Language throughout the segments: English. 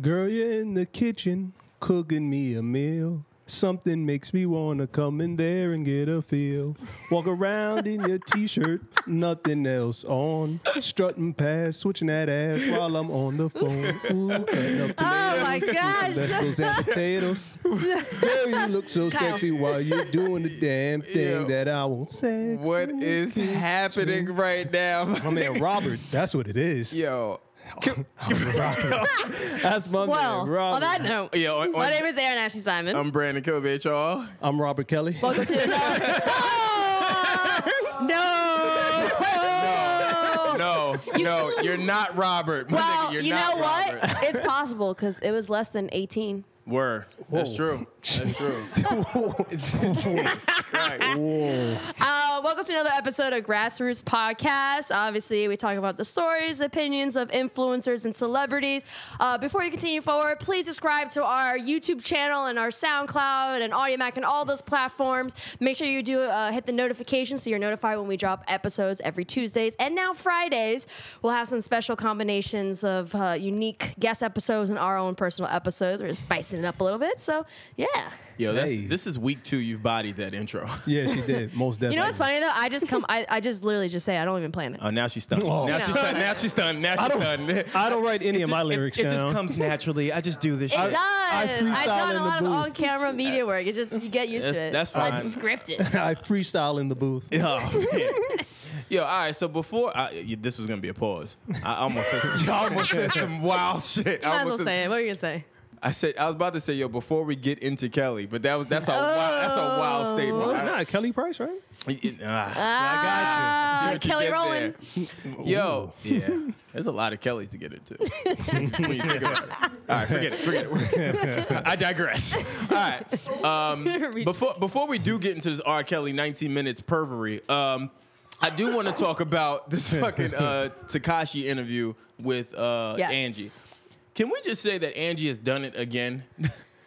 Girl, you're in the kitchen cooking me a meal. Something makes me want to come in there and get a feel. Walk around in your T-shirt, nothing else on. Strutting past, switching that ass while I'm on the phone. Ooh, cutting up tomatoes, Oh, my gosh. vegetables and potatoes. Girl, you look so Kyle. sexy while you're doing the damn thing Yo. that I won't say. What is happening right now? My man Robert, that's what it is. Yo. That's my Well, man Robert. on that note, Yo, my name is Erin Ashley Simon. I'm Brandon Killabh, HR. I'm Robert Kelly. Welcome to another. No, you're not Robert. My Well, nigga, you're you not know what? Robert. It's possible because it was less than 18. Word. That's true. That's true. Right. Welcome to another episode of Grassroots Podcast. Obviously, we talk about the stories, opinions of influencers and celebrities. Before you continue forward, please subscribe to our YouTube channel and our SoundCloud and AudioMac and all those platforms. Make sure you do hit the notification so you're notified when we drop episodes every Tuesdays. And now Fridays, we'll have some special combinations of unique guest episodes and our own personal episodes. We're spicing it up a little bit. So, yeah. Yo, Hey. this is week 2. You've bodied that intro. Yeah, she did. Most definitely. You know what's funny though? I just literally just say I don't even plan it. Oh, now she's stunned. Oh. Now she's stunned. Now she's stunned. Now she's stunned. I don't write any of my lyrics It down. just comes naturally. I just do this It shit. does. I've freestyle done in a the lot of booth. on-camera media work. It's just you get used to it. That's fine. Unscripted. I freestyle in the booth. Oh, man. Yo, all right. So before this was gonna be a pause. I almost said some wild shit. You might as well say it. What are you gonna say? I was about to say, yo, before we get into Kelly, but that's a wild statement. Nah, Kelly Price, right? I got you. Kelly Rowland. Yo, yeah. There's a lot of Kellys to get into. When you think about it. All right, forget it. I digress. All right. Before we do get into this R. Kelly 19 minutes pervery, I do want to talk about this fucking Tekashi interview with Yes. Angie. Can we just say that Angie has done it again?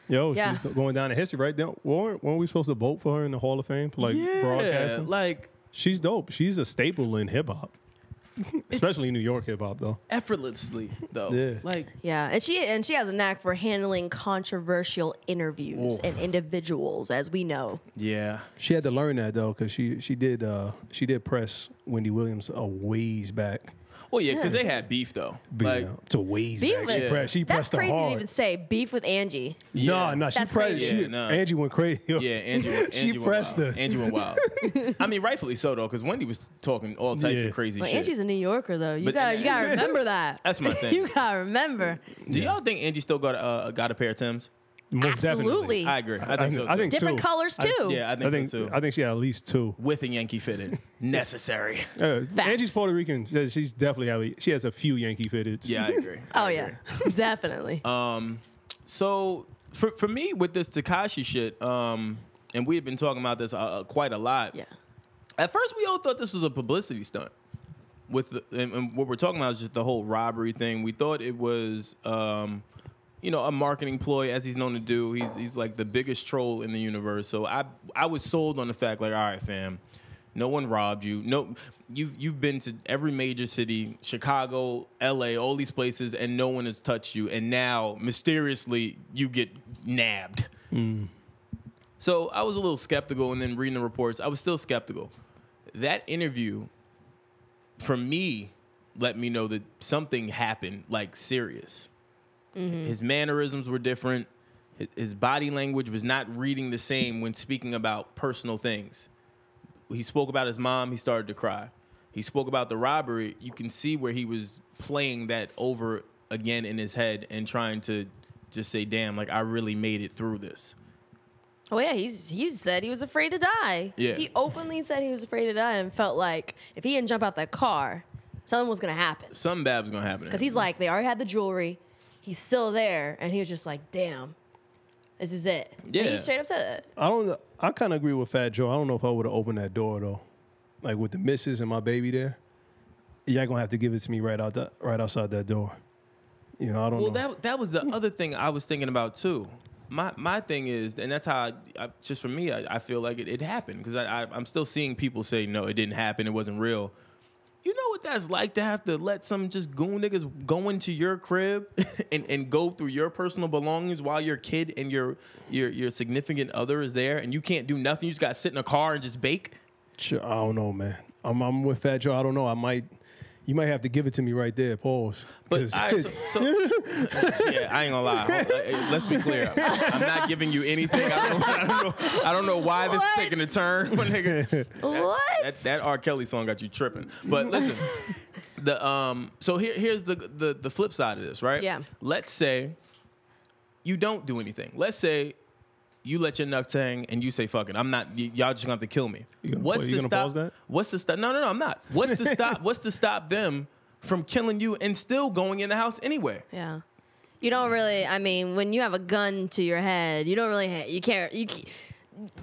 Yo, Yeah. she's going down in history, right? Weren't we supposed to vote for her in the Hall of Fame for broadcasting? like She's dope. She's a staple in hip hop, especially New York hip hop, though. effortlessly though. Yeah. Like Yeah, and she has a knack for handling controversial interviews and individuals, as we know. yeah. She had to learn that though, because she did press Wendy Williams a ways back. Well, yeah, because they had beef though. Like, to ways Beef back. with- She That's pressed her crazy to hard. even say. Beef with Angie. yeah. No, she That's pressed. crazy. Angie went crazy. Yeah, Angie She went pressed wild. her. Angie went wild. I mean, rightfully so though, because Wendy was talking all types Yeah. of crazy Well, shit. Angie's a New Yorker, though. You But- gotta remember that. That's my thing. You gotta remember. Do y'all think Angie still got a pair of Timbs? Most Absolutely. I agree. I think so. Too. I think Different two. colors too. Yeah, I think so too. I think she had at least two. With a Yankee fitted, necessary. Angel's Puerto Rican. She's definitely she has a few Yankee fitteds. Yeah, I agree. Oh I yeah, agree. definitely. So for me with this Tekashi shit, and we had been talking about this quite a lot. Yeah. At first, we all thought this was a publicity stunt. And what we're talking about is just the whole robbery thing. We thought it was, a marketing ploy, as he's known to do. He's like the biggest troll in the universe. So I was sold on the fact, like, all right, fam, no one robbed you. No, you've been to every major city, Chicago, LA, all these places, and no one has touched you. And now, mysteriously, you get nabbed. So I was a little skeptical, and then reading the reports, I was still skeptical. That interview, for me, let me know that something happened, like serious. His mannerisms were different. His body language was not reading the same when speaking about personal things. He spoke about his mom, he started to cry. He spoke about the robbery. You can see where he was playing that over again in his head and trying to just say, damn, like, I really made it through this. Oh yeah, he said he was afraid to die. Yeah. He openly said he was afraid to die and felt like if he didn't jump out that car, something was gonna happen. Something bad was going to happen. Because he's like, they already had the jewelry. He's still there, and he was just like, damn, this is it. Yeah. And he straight up said it. I kind of agree with Fat Joe. I don't know if I would have opened that door though, like with the missus and my baby there. You ain't gonna have to give it to me right outside that door. I don't know. Well, that was the other thing I was thinking about too. My thing is, and that's how just for me, I feel like it happened because I'm still seeing people say no, it didn't happen, it wasn't real. You know what that's like to have to let some just goon niggas go into your crib and go through your personal belongings while your kid and your significant other is there and you can't do nothing. You just got to sit in a car and just bake. Sure, I don't know, man. I'm with Fat Joe. I don't know. You might have to give it to me right there. Pause. But yeah, I ain't gonna lie. Let's be clear. I'm not giving you anything. I don't know why this is taking a turn. Nigga. What? That R. Kelly song got you tripping. But listen, so here's the flip side of this, right? Yeah. Let's say you don't do anything. Let's say you let your nuts hang and you say, fuck it, I'm not, y'all just gonna have to kill me. What's to stop? Pause that? What's to stop? No, I'm not. What's to stop? What's to stop them from killing you and still going in the house anyway? Yeah. You don't really, I mean, when you have a gun to your head, you don't really,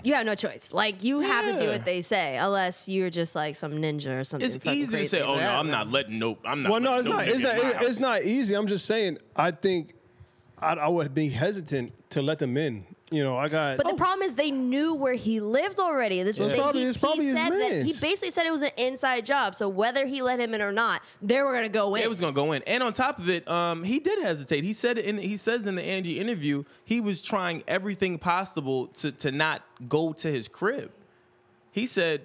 you have no choice. Like, you have to do what they say, unless you're just like some ninja or something. It's easy to say, oh, no, I'm not letting no, I'm not. Well, no, it's not. It's not easy. I'm just saying, I think I would be hesitant to let them in. You know, But the problem is they knew where he lived already. This was it's probably his man. He basically said it was an inside job. So whether he let him in or not, they were gonna go in. It was gonna go in. And on top of it, he did hesitate. He said he says in the Angie interview, he was trying everything possible to not go to his crib. He said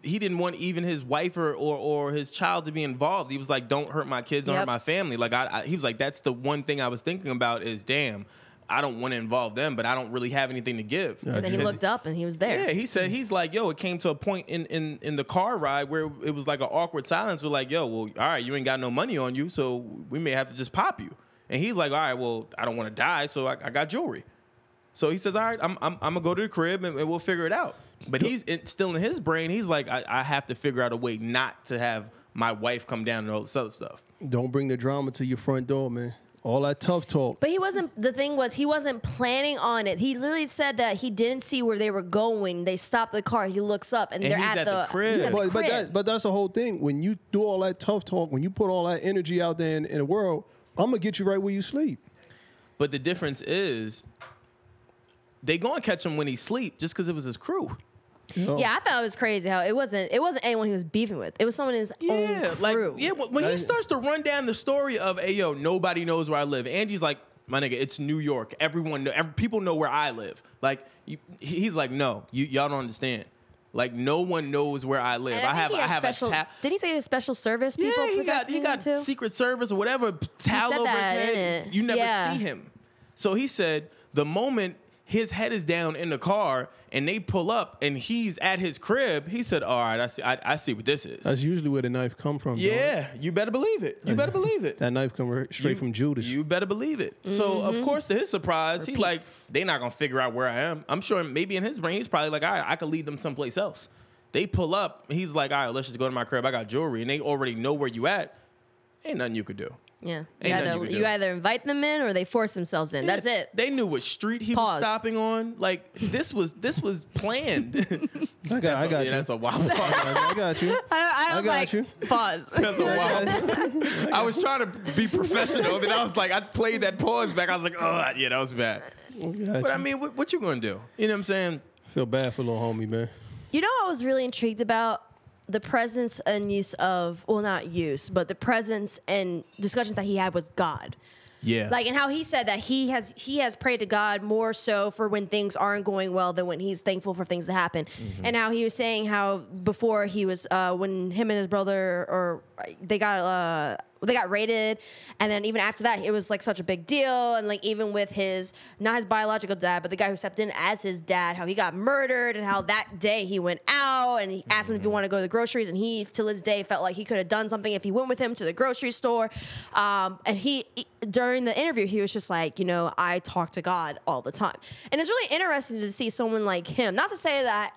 he didn't want even his wife or his child to be involved. He was like, don't hurt my kids, don't hurt my family. Like he was like, that's the one thing I was thinking about is, damn, I don't want to involve them, but I don't really have anything to give. And then he looked up and he was there. Yeah, he said, he's like, yo, it came to a point in the car ride where it was like an awkward silence. We're like, yo, well, all right, you ain't got no money on you, so we may have to just pop you. And he's like, all right, well, I don't want to die, so I got jewelry. So he says, all right, I'm going to go to the crib and we'll figure it out. But he's still in his brain, he's like, I have to figure out a way not to have my wife come down and all this other stuff. Don't bring the drama to your front door, man. All that tough talk. But he wasn't planning on it. He literally said that he didn't see where they were going. They stopped the car. He looks up and they're at the crib. He's at the crib. But that's the whole thing. When you do all that tough talk, when you put all that energy out there in the world, I'm going to get you right where you sleep. But the difference is they going to catch him when he sleep just because it was his crew. Oh. Yeah, I thought it was crazy how it wasn't anyone he was beefing with. It was someone in his own crew. When he starts to run down the story of, hey, yo, nobody knows where I live. Angie's like, my nigga, it's New York. People know where I live. Like, he's like, no, y'all don't understand. Like, no one knows where I live. I have a towel. Did he say his special service people? Yeah, he got Secret Service or whatever towel over his head. You never see him. So he said the moment his head is down in the car and they pull up and he's at his crib, he said, all right, I see what this is. That's usually where the knife come from. Yeah, you better believe it. You better believe it. That knife come straight from Judas. You better believe it. Mm-hmm. So, of course, to his surprise, he's like, they not going to figure out where I am. I'm sure maybe in his brain, he's probably like, all right, I could lead them someplace else. They pull up. He's like, all right, let's just go to my crib. I got jewelry. And they already know where you at. Ain't nothing you could do. Yeah, you either invite them in or they force themselves in. Yeah, that's it. They knew what street he was stopping on. Like this was planned. I got you. That's a wild pause. I got you. I got you. Pause. That's a wild. I was trying to be professional, then I was like, I played that pause back. I was like, oh yeah, that was bad. But I mean, what you gonna do? You know what I'm saying? Feel bad for little homie, man. You know, I was really intrigued about the presence and use of, well, not use, but the presence and discussions that he had with God. Yeah. Like, and how he said that he has prayed to God more so for when things aren't going well than when he's thankful for things to happen. Mm-hmm. And how he was saying how before he was, when him and his brother, they got raided, and then even after that, it was like such a big deal. And like even with not his biological dad, but the guy who stepped in as his dad, how he got murdered, and how that day he went out and he asked him if he wanted to go to the groceries, and he till this day felt like he could have done something if he went with him to the grocery store. And he during the interview, he was just like, you know, I talk to God all the time, and it's really interesting to see someone like him. Not to say that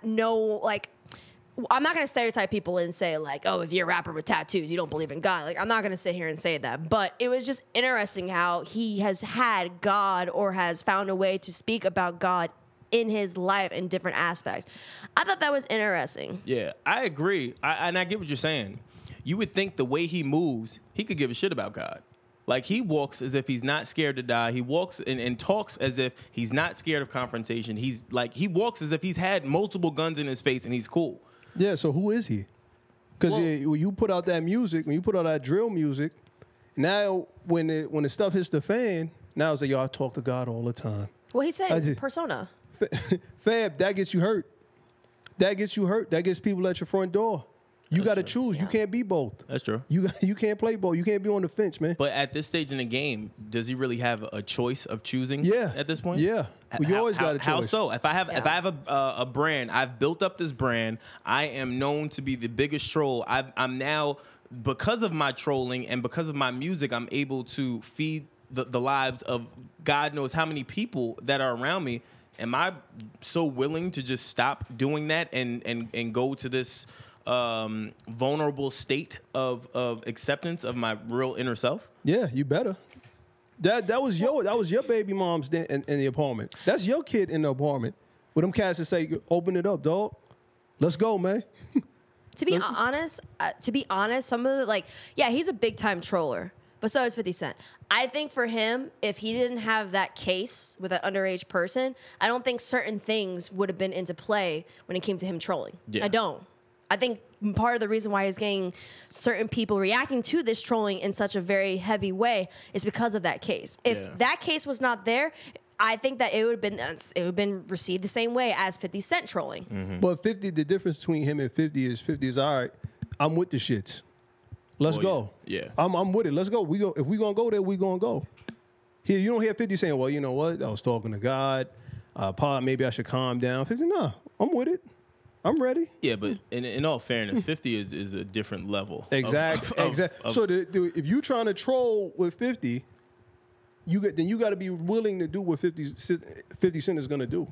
I'm not going to stereotype people and say, like, oh, if you're a rapper with tattoos, you don't believe in God. Like, I'm not going to sit here and say that. But it was just interesting how he has had God or has found a way to speak about God in his life in different aspects. I thought that was interesting. Yeah, I agree. And I get what you're saying. You would think the way he moves, he could give a shit about God. Like, he walks as if he's not scared to die. He walks and talks as if he's not scared of confrontation. He walks as if he's had multiple guns in his face and he's cool. Yeah, so who is he? Because when you put out that music, when you put out that drill music, now when the stuff hits the fan, now it's like, yo, I talk to God all the time. Well, he said it's persona. Fab, that gets you hurt. That gets you hurt. That gets people at your front door. You got to choose. Yeah. You can't be both. That's true. You can't play both. You can't be on the fence, man. But at this stage in the game, does he really have a choice of choosing? Yeah. At this point, yeah. Well, you always got a choice. How so? If I have a brand, I've built up this brand. I am known to be the biggest troll. I'm now, because of my trolling and because of my music, I'm able to feed the lives of God knows how many people that are around me. Am I so willing to just stop doing that and go to this vulnerable state of acceptance of my real inner self? Yeah, you better. That was your baby mom's in the apartment. That's your kid in the apartment. With them cats that say, open it up, dog. Let's go, man. To be honest, some of the, he's a big time troller. But so is 50 Cent. I think for him, if he didn't have that case with an underage person, I don't think certain things would have been into play when it came to him trolling. Yeah. I don't. I think part of the reason why he's getting certain people reacting to this trolling in such a very heavy way is because of that case. If that case was not there, I think that it would have been received the same way as 50 Cent trolling. Mm-hmm. But 50, the difference between him and 50 is all right, I'm with the shits. Let's go. Yeah. I'm with it. Let's go. If we gonna go there, we gonna go. Here, you don't hear 50 saying, well, you know what? I was talking to God. Maybe I should calm down. 50, nah, I'm with it. I'm ready. Yeah, but in all fairness, 50 is a different level. Exactly. Exactly. So if you're trying to troll with 50, you got to be willing to do what 50 Cent is gonna do.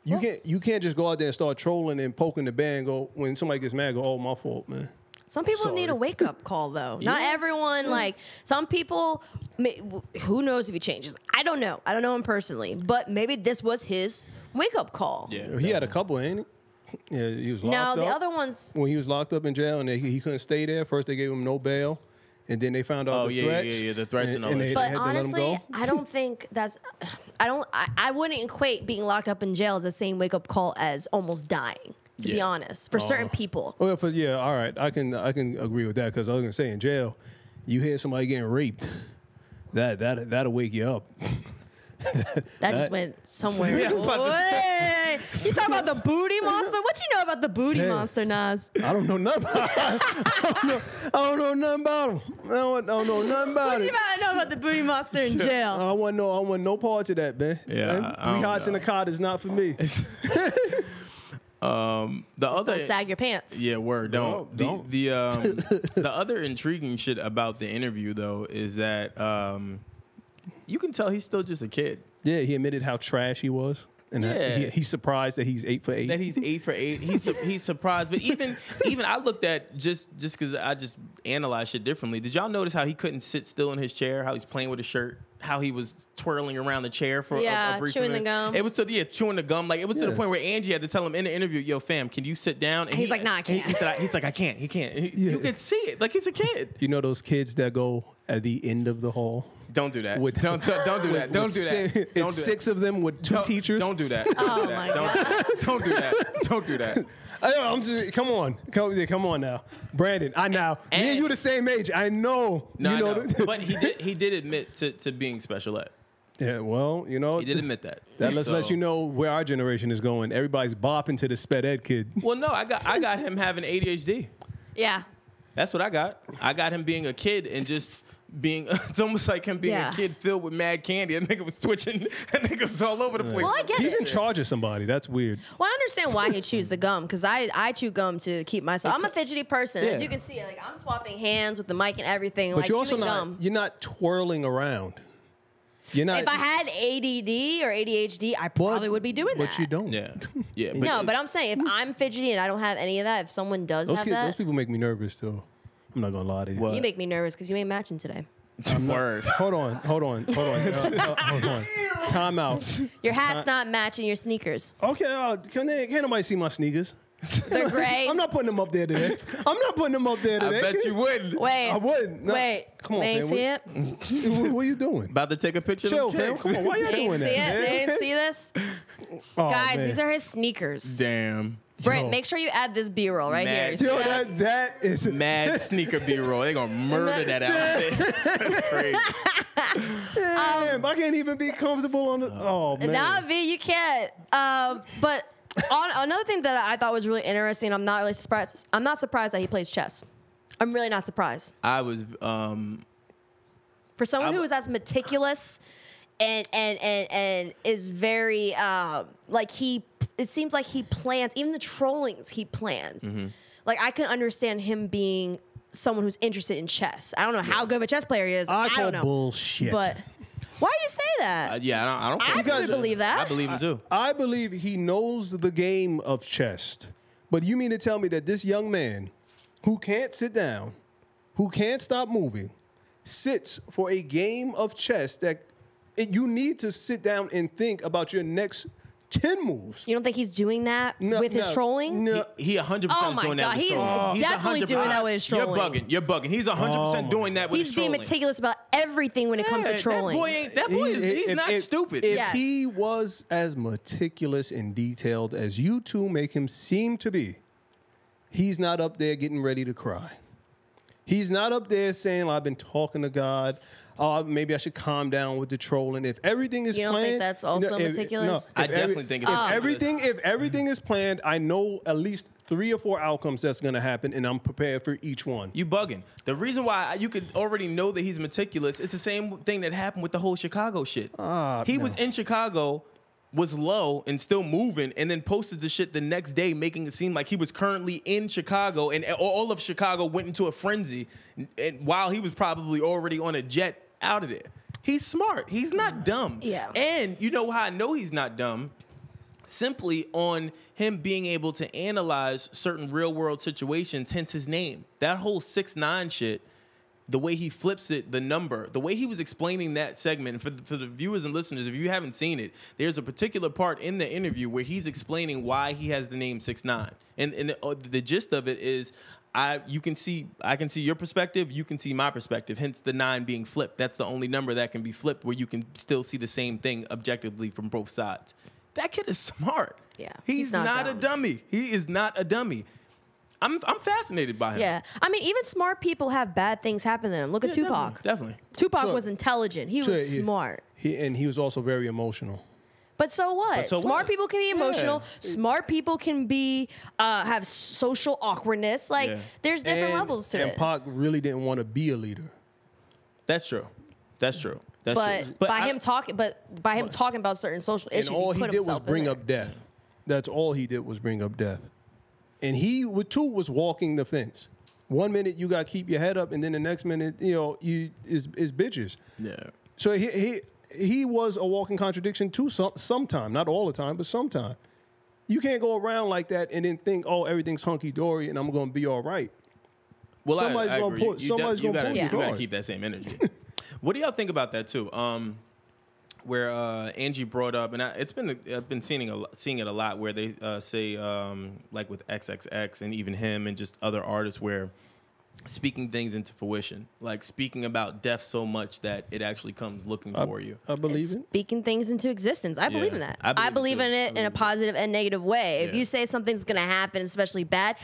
You can't just go out there and start trolling and poking the bear and go, when somebody gets mad, go, oh, my fault, man. Some people need a wake-up call, though. Yeah. Not everyone, some people, who knows if he changes? I don't know. I don't know him personally. But maybe this was his wake-up call. Yeah, he had a couple, ain't he? Yeah, he was locked up. No, the other ones. When he was locked up in jail and he couldn't stay there, first they gave him no bail. And then they found out the threats. The threats and all that. But honestly, I don't think that's... I wouldn't equate being locked up in jail as the same wake-up call as almost dying. To be honest, for certain people. Well, all right, I can agree with that because I was gonna say in jail, you hear somebody getting raped, that'll wake you up. that just went somewhere. You talking about the booty monster? What you know about the booty monster, Nas? I don't know nothing about him. I don't know nothing about him. I don't know nothing about it. What you know about the booty monster in jail? I want no parts of that, man. Yeah, man. 3 hots in a cot is not for me. Don't sag your pants. Yeah, word. Don't. The other intriguing shit about the interview though is that you can tell he's still just a kid. Yeah, he admitted how trash he was. And he's surprised that he's 8 for 8. That he's 8 for 8. He's surprised. But even I looked at just because I just analyze shit differently. Did y'all notice how he couldn't sit still in his chair? How he's playing with his shirt? How he was twirling around the chair for a brief chewing minute. The gum. It was chewing the gum. Like it was to the point where Angie had to tell him in the interview, "Yo, fam, can you sit down?" And he's like, "Nah, I can't." He's like, "I can't." He can't. You can see it. Like he's a kid. You know those kids that go at the end of the hall. Don't do that. Don't do that. Don't do that. It's 6 of them with 2 teachers. Don't do that. Oh my God. Don't do that. Don't do that. I'm just come on now, Brandon. Me and you the same age. I know. No, I know. But he did admit to being special ed. Yeah, well, he did admit that. That lets you know where our generation is going. Everybody's bopping to the sped ed kid. Well, no, I got him having ADHD. Yeah, that's what I got. I got him being a kid and just being. It's almost like him being a kid filled with mad candy. That nigga was twitching. That nigga was all over the place. Well, I get He's in charge of somebody. That's weird. Well, I understand why he chews the gum because I chew gum to keep myself. I'm a fidgety person, as you can see. Like I'm swapping hands with the mic and everything. But like you're also gum. You're not twirling around. You're not. If I had ADD or ADHD, I probably would be doing that. But you don't. Yeah. But I'm saying if I'm fidgety and I don't have any of that, if someone does have that, those people make me nervous too. I'm not gonna lie to you. What? You make me nervous because you ain't matching today. Word. Hold on. Time out. Your hat's not matching your sneakers. Okay, can't nobody see my sneakers? They're gray. I'm not putting them up there today. I bet you wouldn't. Wait. I wouldn't. No. Wait. Come on, they ain't see it? What are you doing? About to take a picture Chill, of them fam. kicks. Come on, why you doing that? They didn't see this? Oh, Guys, man. these are his sneakers. Damn. Brent, make sure you add this B-roll right here. Mad. You Yo, see that? that is Mad sneaker B-roll. They're going to murder that outfit. That's crazy. Damn, I can't even be comfortable on the. Oh man. Nah, B, you can't. But on another thing that I thought was really interesting, I'm not really surprised. I'm not surprised that he plays chess. I'm really not surprised. I was... For someone who is as meticulous and is very like it seems like he plans even the trollings he plans. Mm-hmm. Like I can understand him being someone who's interested in chess. I don't know how good of a chess player he is. I call don't know. bullshit. But why do you say that? yeah, I don't I really believe that. I believe him too. I believe he knows the game of chess. But you mean to tell me that this young man who can't sit down, who can't stop moving, sits for a game of chess that you need to sit down and think about your next 10 moves? You don't think he's doing that with his trolling? No. He 100% Oh is my doing that God, with he's trolling. definitely doing that with his trolling. You're bugging. He's 100% doing that with He's his being trolling. meticulous about everything when it comes to trolling. That boy he's not stupid. If Yes. he was as meticulous and detailed as you two make him seem to be, he's not up there getting ready to cry. He's not up there saying, well, I've been talking to God. Maybe I should calm down with the trolling. If everything is You don't planned, think that's also meticulous? I definitely think it's if everything is planned, I know at least 3 or 4 outcomes that's going to happen, and I'm prepared for each one. You bugging. The reason why you could already know that he's meticulous, it's the same thing that happened with the whole Chicago shit. He was in Chicago, was low and still moving, and then posted the shit the next day, making it seem like he was currently in Chicago, and all of Chicago went into a frenzy, and while he was probably already on a jet out of there. He's smart. He's not dumb. Yeah. And you know how I know he's not dumb? Simply on him being able to analyze certain real world situations, hence his name. That whole 6ix9ine shit, the way he flips it, the number, the way he was explaining that segment, and for the viewers and listeners, if you haven't seen it, there's a particular part in the interview where he's explaining why he has the name 6ix9ine. And the gist of it is, I can see your perspective, you can see my perspective, hence the 9 being flipped. That's the only number that can be flipped where you can still see the same thing objectively from both sides. That kid is smart. Yeah. He's not a dummy. He is not a dummy. I'm fascinated by him. Yeah. I mean, even smart people have bad things happen to them. Look at Tupac. Definitely. Tupac Sure. was intelligent. He was smart. He was also very emotional. But so what? so Smart what? people can be emotional. Yeah. Smart people can be have social awkwardness. Like there's different levels to and it. Pac really didn't want to be a leader. That's true. That's true. That's But true. by him talking about certain social issues, And all he he put did was himself bring in up death. That's all he did was bring up death. And he too was walking the fence. 1 minute you got to keep your head up, and then the next minute, you is bitches. Yeah. So he was a walking contradiction too. Sometime, not all the time, but sometime. You can't go around like that and then think, oh, everything's hunky dory and I'm going to be all right. Well, somebody's I going agree. to pull. Somebody's going to pull You you gotta hard. keep that same energy. What do y'all think about that too? Where Angie brought up, and I've been seeing it a lot, where they say like with XXX and even him and just other artists, where speaking things into fruition, like speaking about death so much that it actually comes looking for you. I believe it. Speaking things into existence. I believe in that. I believe in it in a positive and negative way. If you say something's going to happen, especially bad,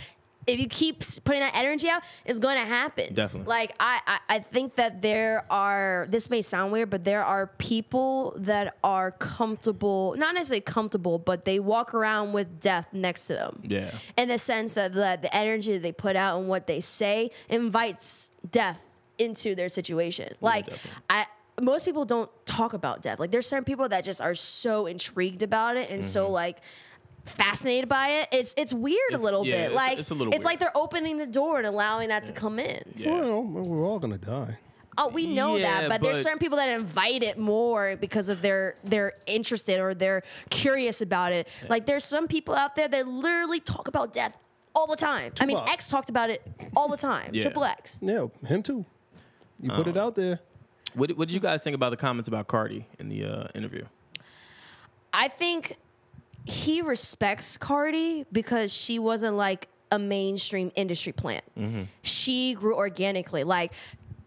if you keep putting that energy out, it's going to happen. Definitely. Like, I think that this may sound weird, but there are people that are comfortable, not necessarily comfortable, but they walk around with death next to them. Yeah. In the sense that the energy that they put out and what they say invites death into their situation. Like, most people don't talk about death. Like, there's certain people that just are so intrigued about it and so, like, fascinated by it. It's weird a little bit. Like it's a little it's weird. like they're opening the door and allowing that to come in. Yeah. Well, we're all going to die. Oh, we know Yeah, that, but there's but- certain people that invite it more because of they're interested or they're curious about it. Like there's some people out there that literally talk about death all the time. I mean, Tupac. X talked about it all the time. Yeah. Triple X. Yeah, him too. You put it out there. What did you guys think about the comments about Cardi in the interview? I think he respects Cardi because she wasn't like a mainstream industry plant. She grew organically. Like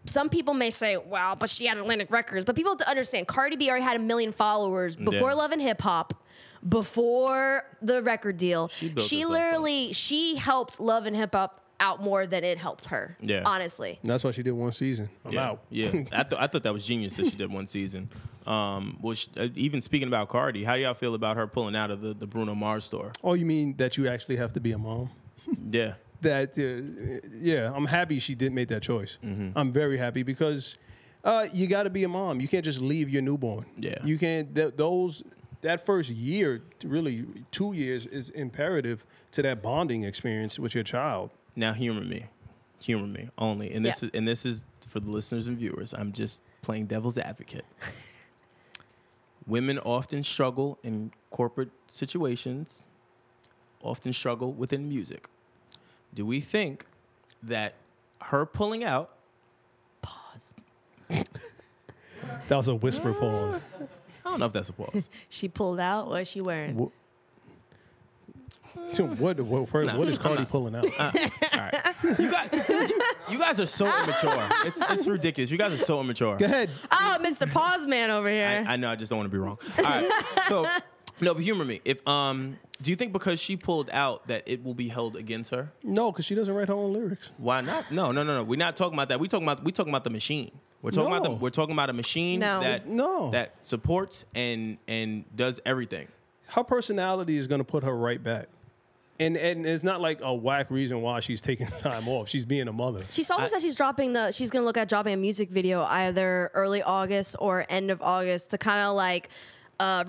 some people may say, well, but she had Atlantic Records. But people have to understand, Cardi B already had 1 million followers before Yeah. Love and Hip Hop, before the record deal. She built She herself up. literally she helped Love and Hip Hop out more than it helped her. Yeah. Honestly. And that's why she did one season. I'm out. Yeah, I thought that was genius that she did one season. Which even speaking about Cardi, how do y'all feel about her pulling out of the Bruno Mars store? Oh, you mean that you actually have to be a mom? Yeah. That yeah, I'm happy she did make that choice. I'm very happy because you got to be a mom. You can't just leave your newborn. Yeah. You can't. That first year, really 2 years, is imperative to that bonding experience with your child. Now humor me only, and this is for the listeners and viewers. I'm just playing devil's advocate. Women often struggle in corporate situations, often struggle within music. Do we think that her pulling out? Pause. That was a whisper pause. I don't know if that's a pause. She pulled out. What is she wearing? What is Cardi pulling out? All right. You guys are so immature. It's ridiculous. You guys are so immature. Go ahead. Oh, Mr. Pause Man over here. I know. I just don't want to be wrong. All right. So, no, but humor me. If do you think because she pulled out that it will be held against her? No, because she doesn't write her own lyrics. Why not? No. We're not talking about that. We talking about the machine. We're talking about a machine that supports and does everything. Her personality is going to put her right back. And it's not like a whack reason why she's taking time off. She's being a mother. She's also said she's going to look at dropping a music video either early August or end of August to kind of like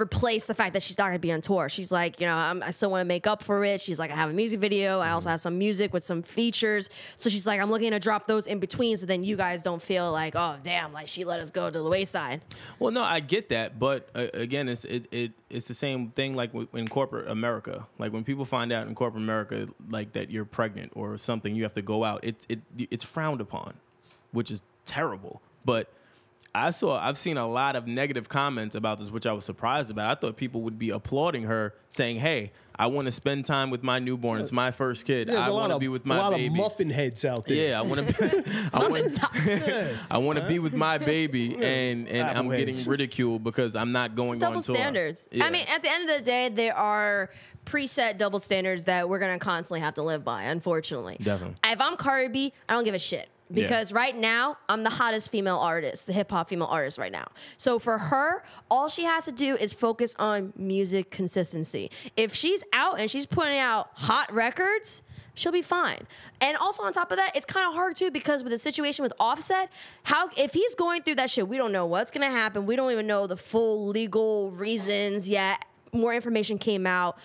replace the fact that she's not going to be on tour. She's like, I still want to make up for it. She's like, I have a music video. I also have some music with some features. So she's like, I'm looking to drop those in between so then you guys don't feel like, oh, damn, like she let us go to the wayside. Well, no, I get that. But again, it's the same thing like in corporate America. Like when people find out in corporate America like that you're pregnant or something, you have to go out. It's frowned upon, which is terrible. But I've seen a lot of negative comments about this, which I was surprised about. I thought people would be applauding her, saying, "Hey, I want to spend time with my newborn. It's my first kid. I want to be with my baby." A lot of muffin heads out there. Yeah, I want to. I want to be with my baby, and I'm getting ridiculed because I'm not going on tour. Double standards. Yeah. I mean, at the end of the day, there are preset double standards that we're gonna constantly have to live by. Unfortunately, Definitely. If I'm Cardi B, I don't give a shit. Because right now, I'm the hottest female artist, the hip-hop female artist right now. So for her, all she has to do is focus on music consistency. If she's out and she's putting out hot records, she'll be fine. And also on top of that, it's kind of hard too because with the situation with Offset, if he's going through that shit, we don't know what's going to happen. We don't even know the full legal reasons yet. More information came out.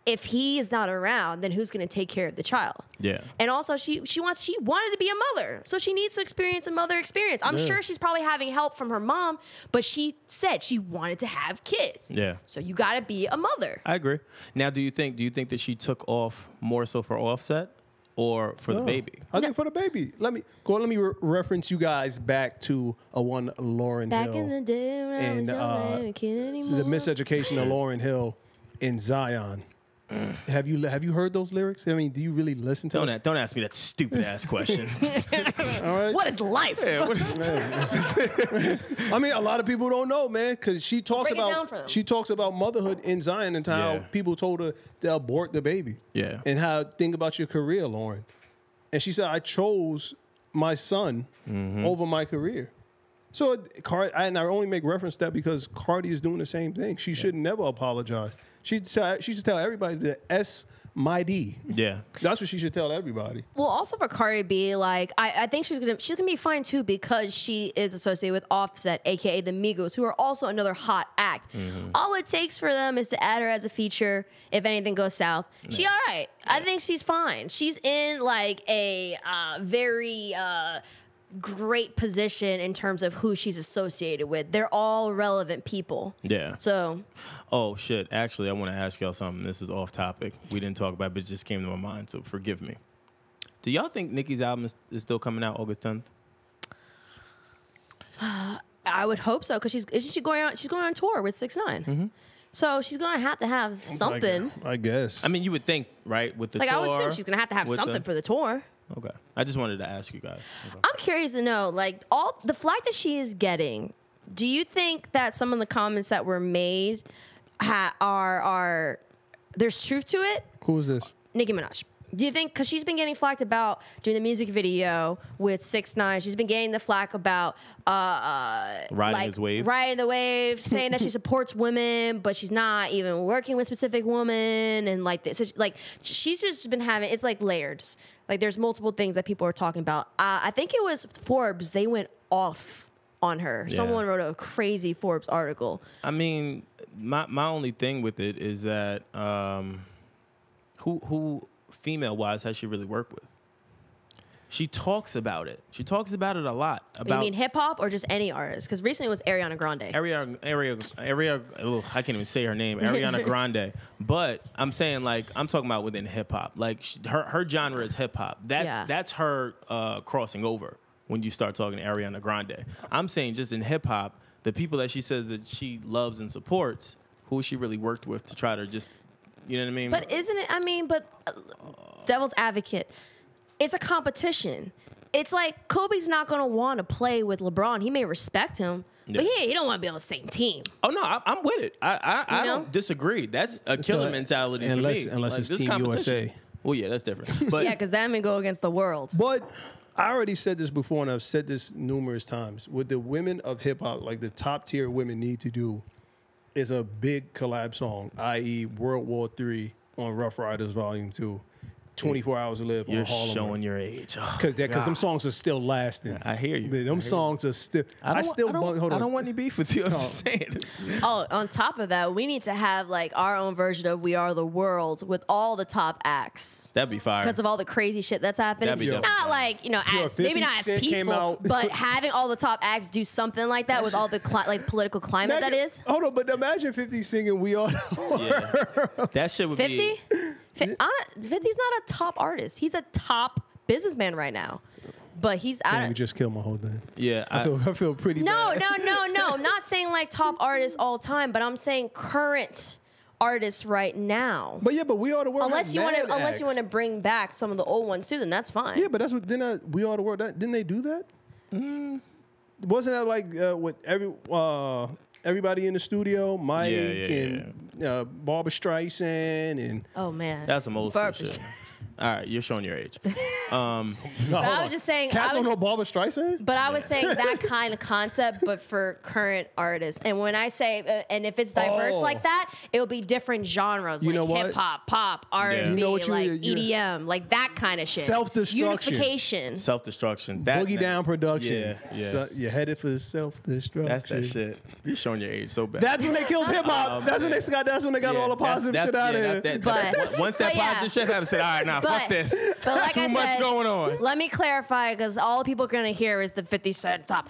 If he is not around, then who's going to take care of the child? Yeah. And also, she wanted to be a mother, so she needs to experience a mother experience. I'm sure she's probably having help from her mom, but she said she wanted to have kids. Yeah. So you got to be a mother. I agree. Now, do you think that she took off more so for Offset or for the baby? I think for the baby. Let me reference you guys back to one Lauryn Hill. Back in the day when I was young, I ain't a kid anymore. The miseducation of Lauryn Hill in Zion. Have you heard those lyrics? I mean, do you really listen to them? Don't ask me that stupid ass question. All right. What is life? Yeah, I mean, a lot of people don't know, man, because she talks Break it down for them. about motherhood in Zion and how people told her to abort the baby. Yeah. And how think about your career, Lauren. And she said, I chose my son over my career. So and I only make reference to that because Cardi is doing the same thing. She should never apologize. She should tell everybody to S my D. Yeah. That's what she should tell everybody. Well, also for Cardi B, like I think she's gonna be fine too because she is associated with Offset, aka the Migos, who are also another hot act. All it takes for them is to add her as a feature. If anything goes south, she all right. I think she's fine. She's in like a very great position in terms of who she's associated with. They're all relevant people. Yeah. So. Oh, shit. Actually, I want to ask y'all something. This is off topic. We didn't talk about it, but it just came to my mind, so forgive me. Do y'all think Nicki's album is still coming out August 10th? I would hope so, because she's going on tour with 6ix9ine. So she's going to have something. I guess. I mean, you would think, right, with the tour. I would assume she's going to have something for the tour. Okay. I just wanted to ask you guys. Okay. I'm curious to know, like, all the flack that she is getting, do you think that some of the comments that were made are there's truth to it. Who is this? Nicki Minaj. Do you think, because she's been getting flacked about doing the music video with 6ix9ine, she's been getting the flack about riding his wave, riding the wave, saying that she supports women, but she's not even working with specific women, and like this, so, like she's just been having, it's like layers. Like there's multiple things that people are talking about. I think it was Forbes. They went off on her. Yeah. Someone wrote a crazy Forbes article. I mean, my only thing with it is that who female-wise has she really worked with? She talks about it. She talks about it a lot. About You mean hip hop or just any artist? Because recently it was Ariana Grande. I can't even say her name. Ariana Grande. But I'm saying, like, I'm talking about within hip hop. Like her genre is hip hop. That's her crossing over when you start talking to Ariana Grande. I'm saying just in hip hop, the people that she says that she loves and supports, who she really worked with to try to just, you know what I mean? But isn't it? I mean, devil's advocate. It's a competition. It's like Kobe's not going to want to play with LeBron. He may respect him, but he don't want to be on the same team. Oh no, I'm with it. I don't disagree. That's a killer mentality for me. Unless Like, it's this Team competition. USA. Well, yeah, that's different. But Yeah, because that may go against the world. But I already said this before, and I've said this numerous times. What the women of hip hop, like the top tier women, need to do is a big collab song, i.e., World War III on Rough Riders Volume 2. 24 Hours to Live you're on Harlem. showing your age. Because them songs are still lasting. I hear you. Them songs are still. I don't want any beef with you. I'm just saying. Oh, on top of that, we need to have like our own version of We Are the World with all the top acts. That'd be fire. Because of all the crazy shit that's happening. That'd be dope. Not like, as maybe not as 50 Cent came peaceful, out. but having all the top acts do something like that with all the political climate that is. Hold on, but imagine 50 singing We Are the World. Yeah. That shit would 50? be. 50's not a top artist. He's a top businessman right now. But he's out Damn, of... you just killed my whole thing. Yeah. I feel pretty No. bad. I'm not saying like top artists all time, but I'm saying current artists right now. But We Are the World. Unless you want to bring back some of the old ones too, then that's fine. Yeah, but that's what We Are the World. Didn't they do that? Wasn't that like with everybody in the studio, Mike and Barbra Streisand and Oh man, That's some old school Barbra. shit. All right, you're showing your age. But I was just saying. Cass don't know Barbra Streisand? But I was saying that kind of concept, but for current artists. And when I say, and if it's diverse like that, it'll be different genres, You know like what? hip hop, pop, R&B, You know what like you- EDM, like that kind of shit. Self-destruction. Unification. Self-destruction. Boogie Down Production. Yeah. So you're headed for self-destruction. That's that shit. You're showing your age so bad. That's when they killed hip hop. That's when they got all the positive shit out of it. Once that positive shit happened, I said, all right, now fuck this. But like Too I much said, going on. Let me clarify, because all people are going to hear is the 50 Cent top.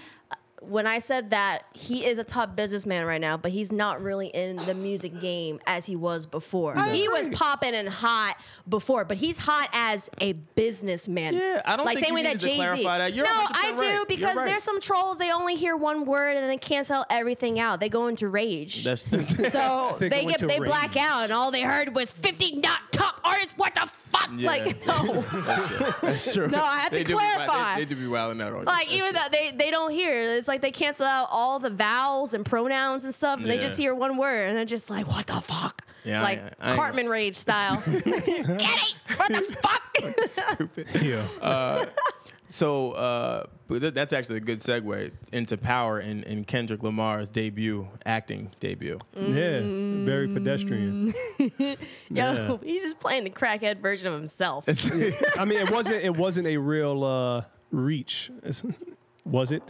When I said that, he is a top businessman right now, but he's not really in the music game as he was before. He was popping and hot before, but he's hot as a businessman. Yeah, I don't like think same you way needed that to Jay-Z. clarify that. You're No, 100% I do, right. because You're right. there's some trolls, they only hear one word and they can't tell everything out. They go into rage. So They go into they rage. black out, and all they heard was 50 not top artists. What the fuck? Yeah. Like, no. That's true. No, I have to They do be clarify. They do be wilding out on you. Like, even that they don't hear. It's like they cancel out all the vowels and pronouns and stuff, and they just hear one word, and they're just like, what the fuck? Yeah, like I ain't Cartman rage style. Get it? What the fuck? Stupid. Yeah. But that's actually a good segue into Power in Kendrick Lamar's acting debut. Yeah. Very pedestrian. Yo, he's just playing the crackhead version of himself. I mean, it wasn't a real reach. Was it?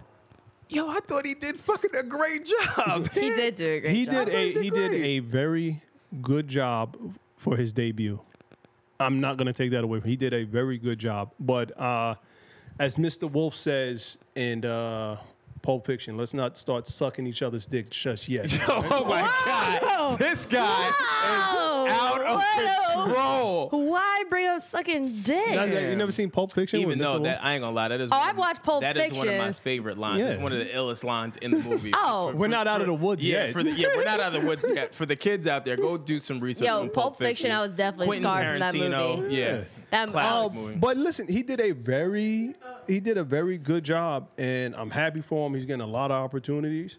Yo, I thought he did fucking a great job. He did do a great job. He did a very good job for his debut. I'm not gonna take that away from him. He did a very good job. But as Mr. Wolf says in Pulp Fiction, let's not start sucking each other's dick just yet. Oh my God. This guy is out of control. Why bring up sucking dick? You never seen Pulp Fiction? Even with Mr. though Wolf? that, I ain't gonna lie, that is I've watched Pulp That is one of my Fiction. favorite lines. Yeah. It's one of the illest lines in the movie. Oh. We're not out of the woods yet. We're not out of the woods yet. For the kids out there, go do some research Yo, on Pulp Fiction, I was definitely Quentin scarred from that Tarantino, movie. Yeah. That Classic movie. But listen, he did a very good job, and I'm happy for him. He's getting a lot of opportunities.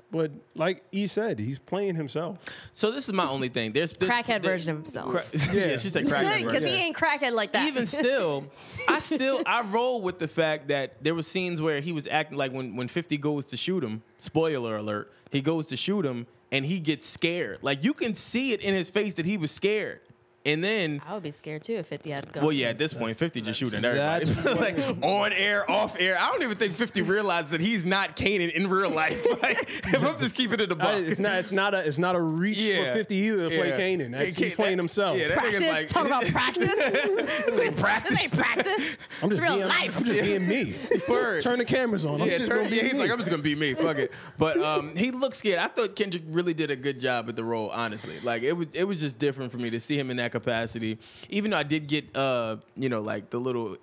But like E said, he's playing himself. So this is my only thing. There's Crackhead version of himself. Yeah, she said crackhead Because version. he ain't crackhead like that. Even still, I roll with the fact that there were scenes where he was acting like when 50 goes to shoot him, spoiler alert, he goes to shoot him and he gets scared. Like you can see it in his face that he was scared. And then I would be scared too if 50 had gone. well, yeah, at this point, 50 just shooting everybody. Like on air, off air. I don't even think 50 realized that he's not Kanan in real life. Like, if I'm just keeping it a buck. It's not a reach for 50 either to play Kanan. He's playing himself. Yeah, that Practice? nigga's like, Talk about practice? this ain't practice. This ain't practice. I'm just It's real being, life. I'm just being me. Word. Turn the cameras on. I'm just gonna be he's me. like, I'm just gonna be me. Fuck it. But he looked scared. I thought Kendrick really did a good job at the role. Honestly, like it was just different for me to see him in that capacity. Even though I did get like the little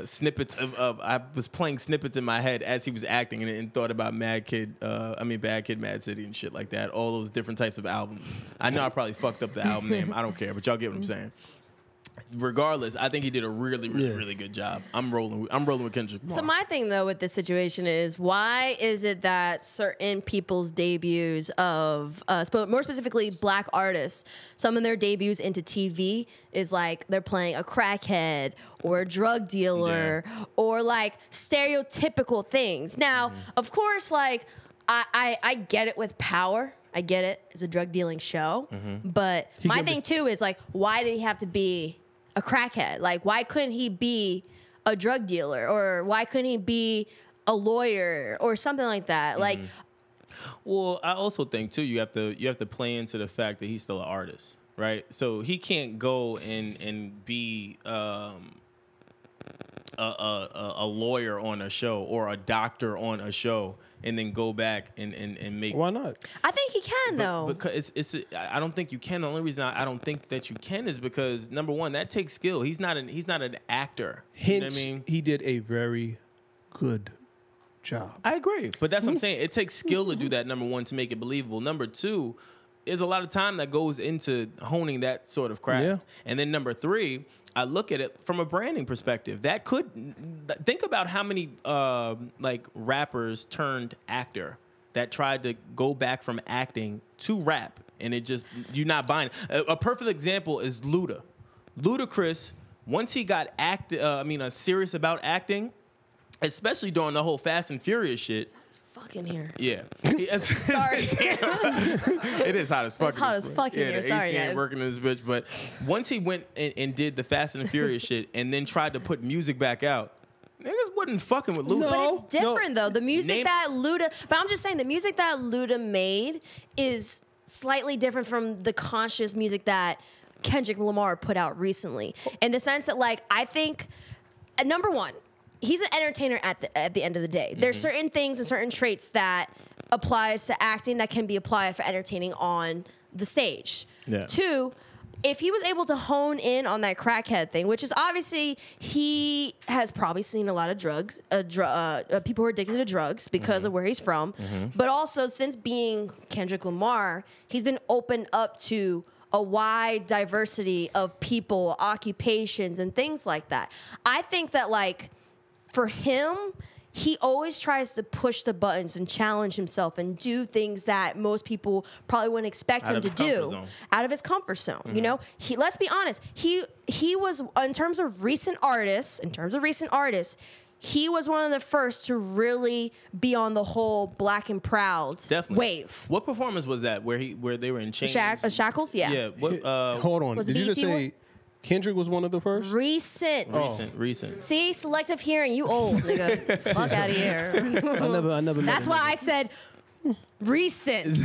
snippets of I was playing snippets in my head as he was acting and thought about Bad Kid, Mad City and shit like that. All those different types of albums. I know I probably fucked up the album name. I don't care, but y'all get what I'm saying. Regardless, I think he did a really good job. I'm rolling with Kendrick Lamar. So my thing though with this situation is why is it that certain people's debuts of more specifically black artists, some of their debuts into TV is like they're playing a crackhead or a drug dealer or like stereotypical things. Now, of course, like I get it with Power. I get it. It's a drug dealing show. But my thing too is like, why did he have to be a crackhead? Like, why couldn't he be a drug dealer or why couldn't he be a lawyer or something like that? Like, well, I also think too you have to play into the fact that he's still an artist, right? So he can't go and be a lawyer on a show or a doctor on a show and then go back and make. Why not? I think he can though. Because I don't think you can. The only reason I don't think that you can is because number one, that takes skill. He's not an actor. Hence, you know what I mean? he did a very good job. I agree, but that's what I'm saying. It takes skill to do that. Number one, to make it believable. Number two, there's a lot of time that goes into honing that sort of craft. Yeah. And then number three, I look at it from a branding perspective. That could think about how many like rappers turned actor that tried to go back from acting to rap, and it just you're not buying it. A perfect example is Luda. Ludacris, once he got serious about acting, especially during the whole Fast and Furious shit. It's fucking here. Yeah. Sorry. It is hot as fuck. It's hot as fuck in here. The Sorry, AC ain't guys. working in this bitch. But once he went and did the Fast and Furious shit and then tried to put music back out, niggas wasn't fucking with Luda. But it's different though. The music that Luda, but I'm just saying the music that Luda made is slightly different from the conscious music that Kendrick Lamar put out recently. In the sense that like I think number one, he's an entertainer at the end of the day. There's certain things and certain traits that applies to acting that can be applied for entertaining on the stage. Yeah. Two, if he was able to hone in on that crackhead thing, which is obviously he has probably seen a lot of drugs, people who are addicted to drugs because of where he's from, but also since being Kendrick Lamar, he's been opened up to a wide diversity of people, occupations, and things like that. I think that like for him, he always tries to push the buttons and challenge himself and do things that most people probably wouldn't expect him to do out of his comfort zone. You know, let's be honest. He was in terms of recent artists. He was one of the first to really be on the whole black and proud wave. What performance was that? Where they were in chains? Shackles, yeah. Yeah. What, Hold on. Was Did you just BET say one? Kendrick was one of the first? Recent. See, selective hearing. You old nigga. Fuck out of here. I never. That's why I said recent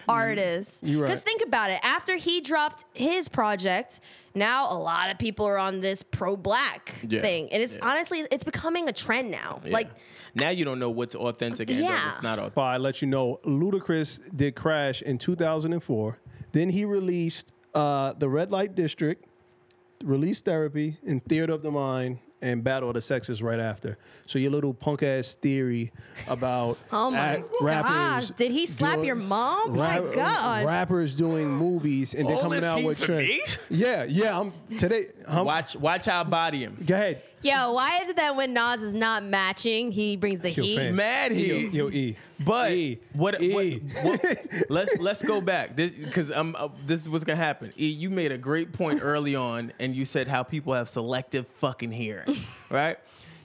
artists. You're right. Because think about it. After he dropped his project, now a lot of people are on this pro-black thing, and it's honestly it's becoming a trend now. Yeah. Like now you don't know what's authentic and what's not authentic. But I let you know, Ludacris did Crash in 2004. Then he released the Red Light District, released Therapy, and Theater of the Mind, and Battle of the Sexes right after. So your little punk ass theory about oh my rappers. gosh, did he slap your mom? My gosh, rappers doing movies and they're coming out with trends. Yeah. Watch how I body him. Go ahead. Yo, why is it that when Nas is not matching, he brings the heat? Mad heat. Yo, E. But what let's go back because this is what's gonna happen. You made a great point early on, and you said how people have selective fucking hearing, right?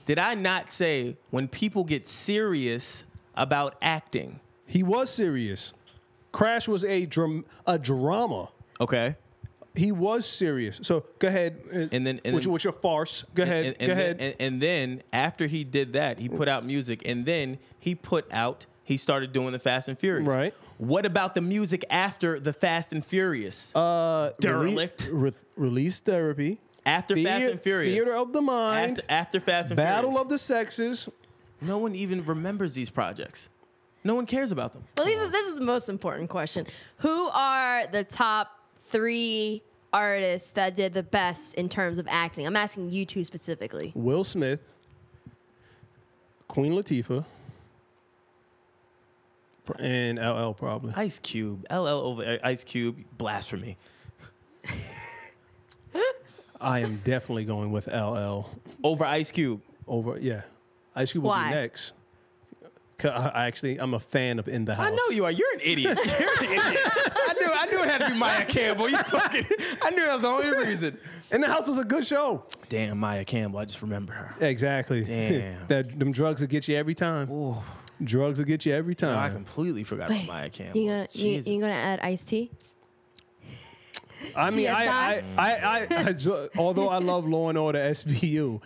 Did I not say when people get serious about acting? He was serious. Crash was a drama. Okay. He was serious. So go ahead. What's your farce? Go ahead. Go ahead. And then after he did that, he put out music, and then he started doing the Fast and Furious. Right. What about the music after the Fast and Furious? Derelict. Release Therapy. After Fast and Furious. Theater of the Mind. After Fast and Furious. Battle of the Sexes. No one even remembers these projects. No one cares about them. Well, this is the most important question. Who are the top 3 artists that did the best in terms of acting? I'm asking you two specifically. Will Smith. Queen Latifah. And LL probably. Ice Cube. LL over Ice Cube. Blasphemy. I am definitely going with LL. Over Ice Cube. Yeah. Ice Cube will be next. I'm a fan of In the House. I know you are. You're an idiot. You're an idiot. I knew it had to be Maya Campbell. I knew that was the only reason. In the House was a good show. Damn, Maya Campbell. I just remember her. Exactly. Damn. Them drugs will get you every time. Ooh. Drugs will get you every time. No, I completely forgot about Maya Campbell. You gonna add Ice-T? I mean, I although I love Law and Order SVU,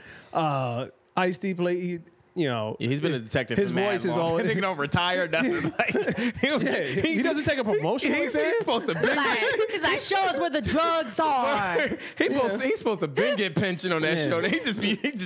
Ice-T played. He's been a detective. His for mad voice is long. always. They don't retire. Nothing. He doesn't take a promotion. He's supposed to been. He's like, show us where the drugs are. He's supposed to been get pension on that show. He just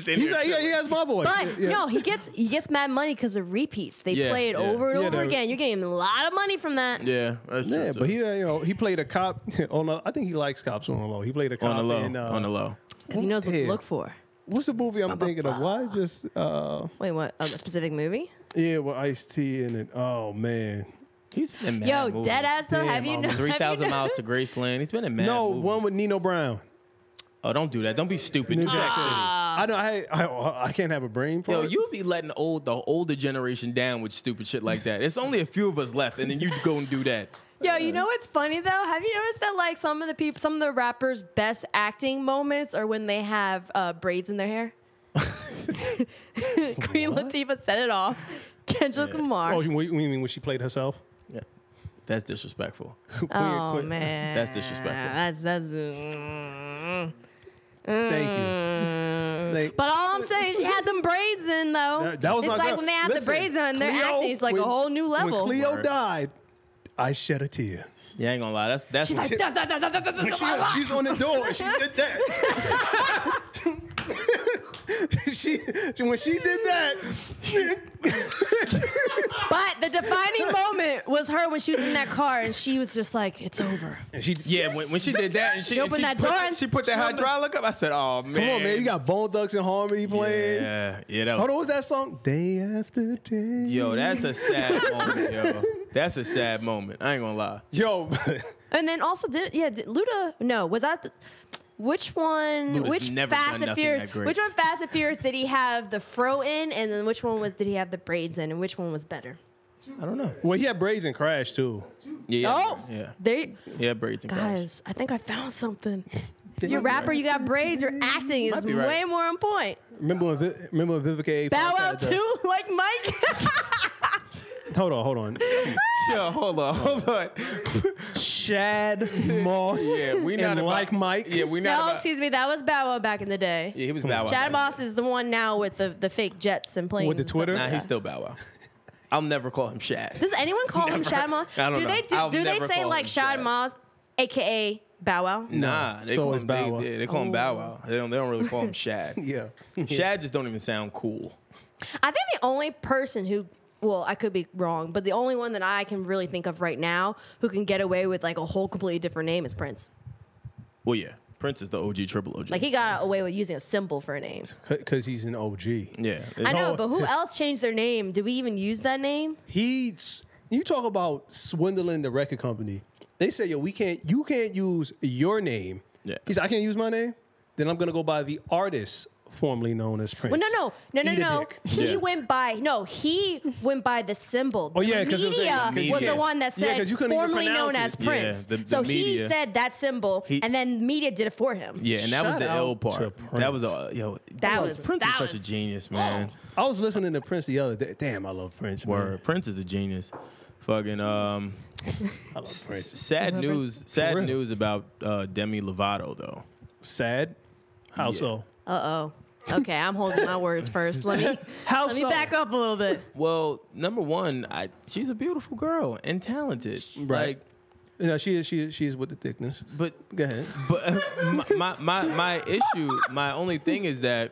in He's there like, he has my voice. But no, he gets mad money because of repeats. They play it over and over again. You're getting a lot of money from that. Yeah, that's true. Yeah, but he played a cop. I think he likes cops on the low. He played a cop on the low. in, on the low. Because he knows what to look for. What's the movie I'm thinking of? Why is just Wait, what? A specific movie? Yeah, with Ice-T in it. Oh man. He's been in mad Yo, movies. dead ass though. Have you known 3,000 Miles to Graceland. He's been in mad movies. One with Nino Brown. Oh, don't do that. Don't be stupid. New New Jack Jack City. I know. I can't have a brain for Yo, it. you'll be letting the older generation down with stupid shit like that. It's only a few of us left, and then you go and do that. Yo, you know what's funny though? Have you noticed that like some of the rappers' best acting moments are when they have braids in their hair? Queen Latifah set it off. Kendrick Lamar. Oh, you mean when she played herself? Yeah, that's disrespectful. Man, That's disrespectful. That's. Thank you. But all I'm saying, she had them braids in though. That was it's not like good. when they have Listen, the braids on, their Cleo, acting is like a whole new level. When Cleo Word. died, I shed a tear. Yeah, I ain't gonna lie. That's She's like, da, da, da, da, da, da, da, da. She's on the door and she did that. When she did that. But the defining moment was her when she was in that car and she was just like, it's over. And she, when she did that, and She opened that door and she put that hydraulic up. I said, "Oh man, come on, man, you got Bone Thugs and Harmony playing." Yeah. That Hold on, what's that song? Day after day. Yo, that's a sad moment, yo. That's a sad moment. I ain't gonna lie. Yo. And then also did Luda? No, was that which one? Luda's Which never Fast done and nothing Furious? that great. Which one Fast and Furious did he have the fro in, and then which one did he have the braids in, and which one was better? I don't know. Well, he had braids in Crash too. Yeah. Oh, Yeah. Yeah, braids and Crash. guys, I think I found something. You're a rapper, you got braids. Your acting is be right. way more on point. Remember when Vivica A. Bow Fox Wow had the- too, like Mike. Hold on. Yo, hold on. Shad Moss. Yeah, we not and about, like Mike. Yeah, we not No, about. excuse me, that was Bow Wow back in the day. Yeah, he was Bow Wow. Chad Moss is the one now with the fake jets and planes. With the and stuff Twitter? like Nah, that. he's still Bow Wow. I'll never call him Shad. Does anyone call him Never. Chad Moss? I don't know. I'll Do they never say call like him Shad Shad. Moss, aka Bow Wow? Nah, they it's call always him Bow Wow. They call him Bow Wow. They don't really call him Shad. Yeah. Shad just don't even sound cool. I think the only person who, well, I could be wrong, but the only one that I can really think of right now who can get away with like a whole completely different name is Prince. Well, yeah. Prince is the OG, triple OG. Like he got away with using a symbol for a name. Because he's an OG. Yeah. I know, but who else changed their name? Did we even use that name? You talk about swindling the record company. They say, yo, you can't use your name. Yeah. He said, I can't use my name? Then I'm going to go by the artist's formerly known as Prince. Well, no. dick. He went by the symbol. Oh, yeah, the 'cause it was media like- was the one that said 'cause you couldn't even formerly known pronounce as it. Prince. Yeah, the so he media. said that symbol, and then media did it for him. Yeah, and that was Shout the out ill to part. Prince. That was yo. That Prince is such was- a genius, man. I was listening to Prince the other day. Damn, I love Prince. Man. Word, Prince is a genius. Fucking I love Prince. sad news. Sad real. news about Demi Lovato though. Sad? How Yeah. so? Okay, I'm holding my words first. Let me How let me so? back up a little bit. Well, number one, she's a beautiful girl and talented. Right. Like, You know, she is with the thickness. but Go ahead. But my issue, my only thing is that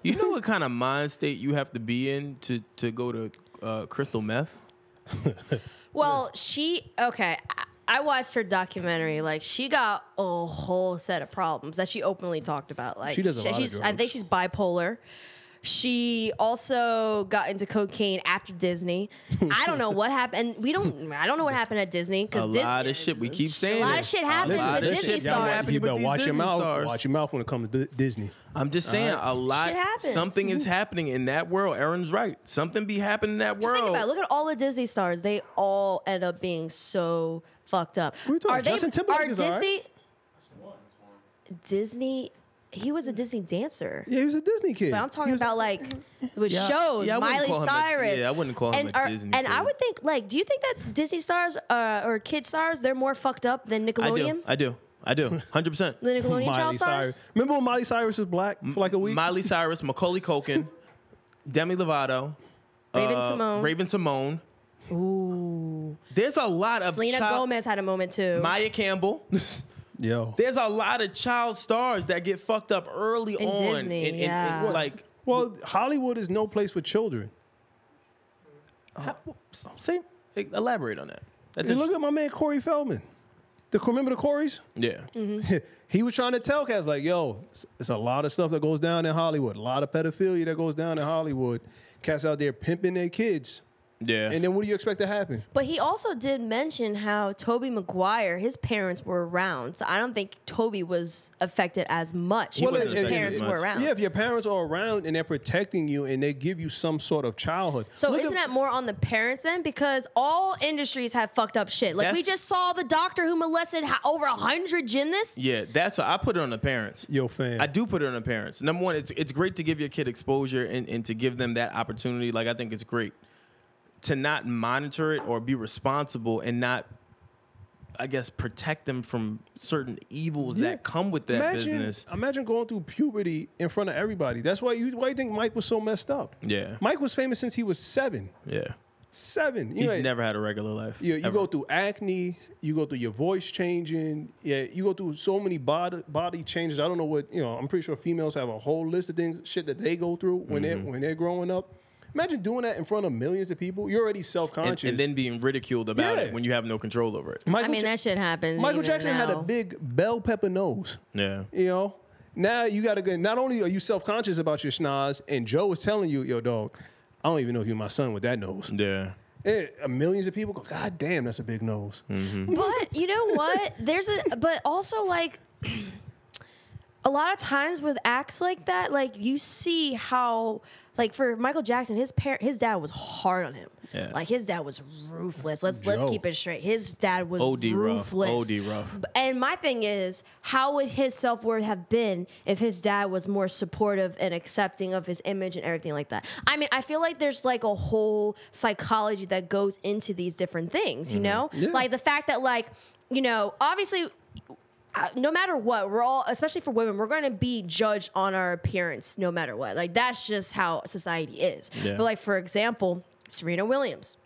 you know what kind of mind state you have to be in to go to crystal meth. Well, I watched her documentary. Like, she got a whole set of problems that she openly talked about. Like, She does a lot of I think drugs. she's bipolar. She also got into cocaine after Disney. I don't know what happened. I don't know what happened at Disney A because lot of shit. We keep saying a lot it. of shit happens lot with of Disney shit stars. happening You with better these watch your Disney mouth. stars. Watch your mouth when it comes to Disney. I'm just saying a lot. Shit happens. Something is happening in that world. Erin's right. Something be happening in that Just think world. about it. Look at all the Disney stars. They all end up being so fucked up. What are you talking about? Justin Timberlake is all right. Disney? He was a Disney dancer. Yeah, he was a Disney kid. But I'm talking about like with Yeah, shows, yeah, I wouldn't Miley call him Cyrus. I wouldn't call him a Disney And I kid. would think, like, do you think that Disney stars or kid stars, they're more fucked up than Nickelodeon? I do. 100%. The Nickelodeon child Miley stars? Cyrus. Remember when Miley Cyrus was black for like a week? Miley Cyrus, Macaulay Culkin, Demi Lovato, Raven Simone. Ooh. There's a lot of Selena Gomez had a moment too. Maya Campbell. Yo. There's a lot of child stars that get fucked up early In on. Disney, in yeah. like, Well, Hollywood is no place for children. say, elaborate on that. That's And look at my man Corey Feldman. Remember the Coreys? yeah. He was trying to tell cats like, yo, it's a lot of stuff that goes down in Hollywood. A lot of pedophilia that goes down in Hollywood. Cats out there pimping their kids. Yeah. And then what do you expect to happen? But he also did mention how Tobey Maguire, his parents were around. So I don't think Tobey was affected as much He because wasn't his affected parents as were much. around. Yeah, if your parents are around and they're protecting you and they give you some sort of childhood. So Look isn't at- that more on the parents then? Because all industries have fucked up shit. Like we That's- just saw the doctor who molested over 100 gymnasts. Yeah, that's I put it on the parents. Yo, fam. I do put it on the parents. Number one, it's great to give your kid exposure and to give them that opportunity. Like, I think it's great to not monitor it or be responsible and not, I guess, protect them from certain evils Yeah. that come with that business. Imagine going through puberty in front of everybody. That's why you think Mike was so messed up. Yeah. Mike was famous since he was 7. Yeah. 7. You He's know, never had a regular life. You ever. go through acne. You go through your voice changing. Yeah, you go through so many body changes. I don't know what, I'm pretty sure females have a whole list of things, shit that they go through when they're growing up. Imagine doing that in front of millions of people. You're already self-conscious. and then being ridiculed about Yeah. it when you have no control over it. Michael That shit happens. Michael even Jackson had a now. big bell pepper nose. Yeah. Now you got to go. Not only are you self-conscious about your schnoz, and Joe is telling you, yo, dog, I don't even know if you're my son with that nose. Yeah. And millions of people go, God damn, that's a big nose. But you know what? But also like a lot of times with acts like that, like you see how, like for Michael Jackson, his dad was hard on him. Yeah. Like his dad was ruthless. Let's Joe. keep it straight. His dad was OD rough. ruthless. OD rough. And my thing is, how would his self-worth have been if his dad was more supportive and accepting of his image and everything like that? I mean, I feel like there's like a whole psychology that goes into these different things, you know? Yeah. Like the fact that like, obviously no matter what, we're all, especially for women, we're going to be judged on our appearance no matter what. Like that's just how society is. Yeah. But like, for example, Serena Williams.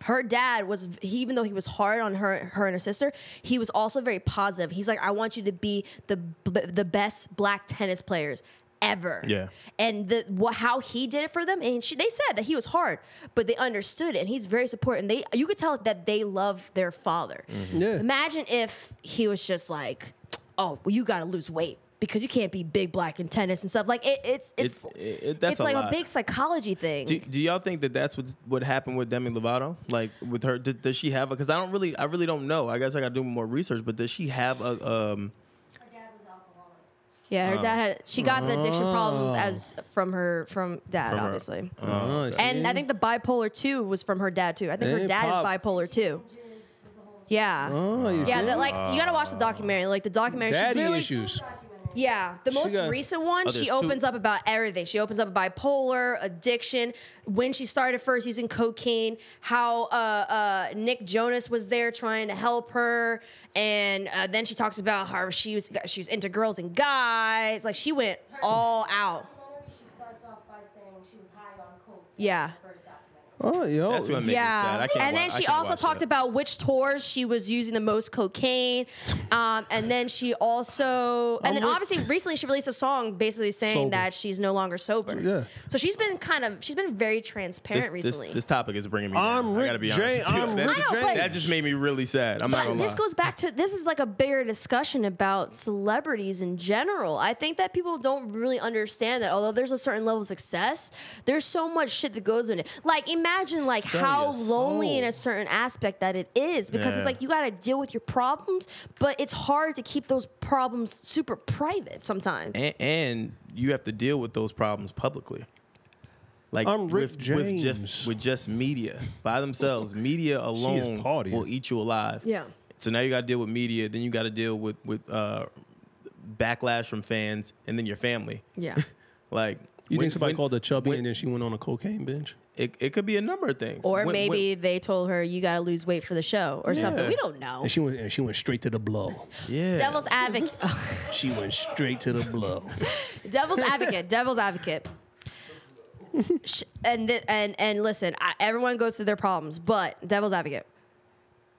Her dad even though he was hard on her and her sister, he was also very positive. He's like, I want you to be the best black tennis players ever. Yeah. And how he did it for them, and they said that he was hard, but they understood it, and he's very supportive. And you could tell that they love their father. Yeah. Imagine if he was just like, oh, well, you got to lose weight because you can't be big black in tennis and stuff. Like it's That's like lot. a big psychology thing. Do y'all think that that's what happened with Demi Lovato? Like with her, does she have? Because I really don't know. I guess I got to do more research. But does she have a? Yeah, Yeah, her dad she got the addiction problems from dad, From her. obviously. And And I think the bipolar 2 was from her dad too. I think her Hey, dad Pop. is bipolar too. Yeah. Yeah, you gotta watch the documentary. Like the documentary, she Daddy literally, issues. yeah, the most got- recent one, there's she two. opens up about everything. She opens up bipolar, addiction, when she started first using cocaine, how Nick Jonas was there trying to help her, and then she talks about how she was into girls and guys. Like she went all out. She starts off by saying she was high on coke. Yeah. First documentary. Oh, yo. That's what makes me sad. I can't and then I she can't also watch talked that. about which tours she was using the most cocaine, and then she also, and then obviously recently she released a song basically saying Sober. that she's no longer sober. Yeah. So she's been very transparent recently. This topic is bringing me down. I'm I gotta Rick be honest. James. with you. I'm That- Rick I know, but- James. That just made me really sad. I'm not But gonna lie. this goes back to this is like a bigger discussion about celebrities in general. I think that people don't really understand that although there's a certain level of success, there's so much shit that goes in it. Like imagine like Sell how your lonely soul. in a certain aspect that it is because it's Yeah. like you got to deal with your problems, but it's hard to keep those problems super private sometimes. And you have to deal with those problems publicly. Like I'm Rick with James. just media by themselves. Media alone partying. will eat you alive. Yeah. So now you got to deal with media. Then you got to deal with backlash from fans, and then your family. Yeah. Like You when- think somebody when- called her chubby when- and then she went on a cocaine binge? It could be a number of things. Or When- maybe they told her you got to lose weight for the show or something. Yeah. We don't know. And she went straight to the blow. yeah. Devil's advocate. She went straight to the blow. Devil's advocate. Devil's advocate. And listen, everyone goes through their problems, but devil's advocate.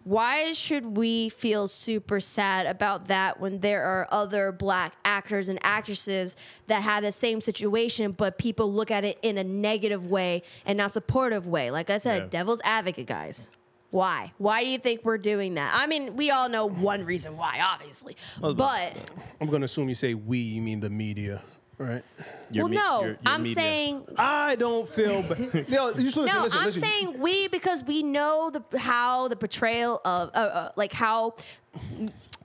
Why should we feel super sad about that when there are other black actors and actresses that have the same situation, but people look at it in a negative way and not supportive way? Like I said, Yeah. devil's advocate, guys. Why? Why do you think we're doing that? I mean, we all know one reason why, obviously. But I'm going to assume you say we, you mean the media, right? Your well, me- no, your I'm media. saying I don't feel bad. Yo, you just listen, no, listen, I'm listen. saying we because we know how the portrayal of like how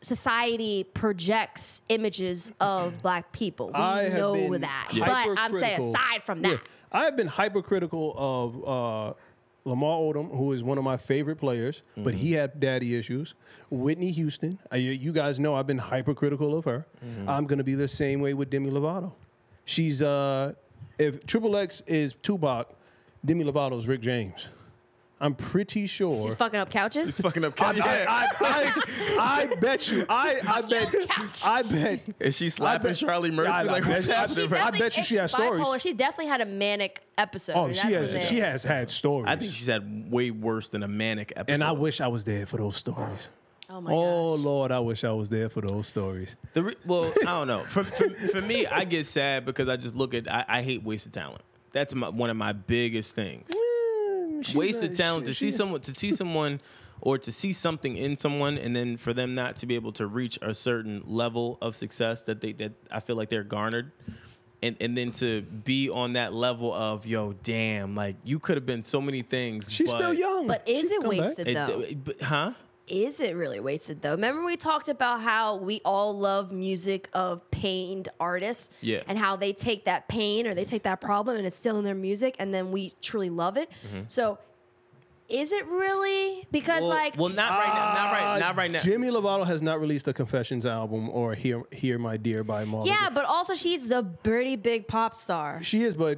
society projects images of black people. We I have know been that, but I'm saying hypercritical. aside from that, Yeah, I have been hypercritical of Lamar Odom, who is one of my favorite players, but he had daddy issues. Whitney Houston, you guys know I've been hypercritical of her. I'm going to be the same way with Demi Lovato. She's, if Triple X is Tupac, Demi Lovato's Rick James. I'm pretty sure. she's fucking up couches. It's fucking up. I bet you. I bet. Is she slapping bet- Charlie Murphy? I like bet- what's I happening? bet- bet you she has stories. bipolar. She definitely had a manic episode. Oh, and she that's has. when She they- has had stories. I think she's had way worse than a manic episode. and I wish I was there for those stories. Oh my Oh gosh. Lord, I wish I was there for those stories. Well, I don't know. For me, I get sad because I just look at. I hate wasted talent. That's one of my biggest things. Wasted talent to see someone, or to see something in someone, and then for them not to be able to reach a certain level of success that I feel like they're garnered, and then to be on that level of damn, like you could have been so many things. She's but still young. But is She it can come back. wasted though? Huh? Is it really wasted though? Remember we talked about how we all love music of pained artists, Yeah. and how they take that pain or they take that problem and it's still in their music, and then we truly love it. So, is it really? Because Well, not right now. Not right now. Demi Lovato has not released a Confessions album or Hear My Dear by Marlon. yeah, but also she's a pretty big pop star. She is, but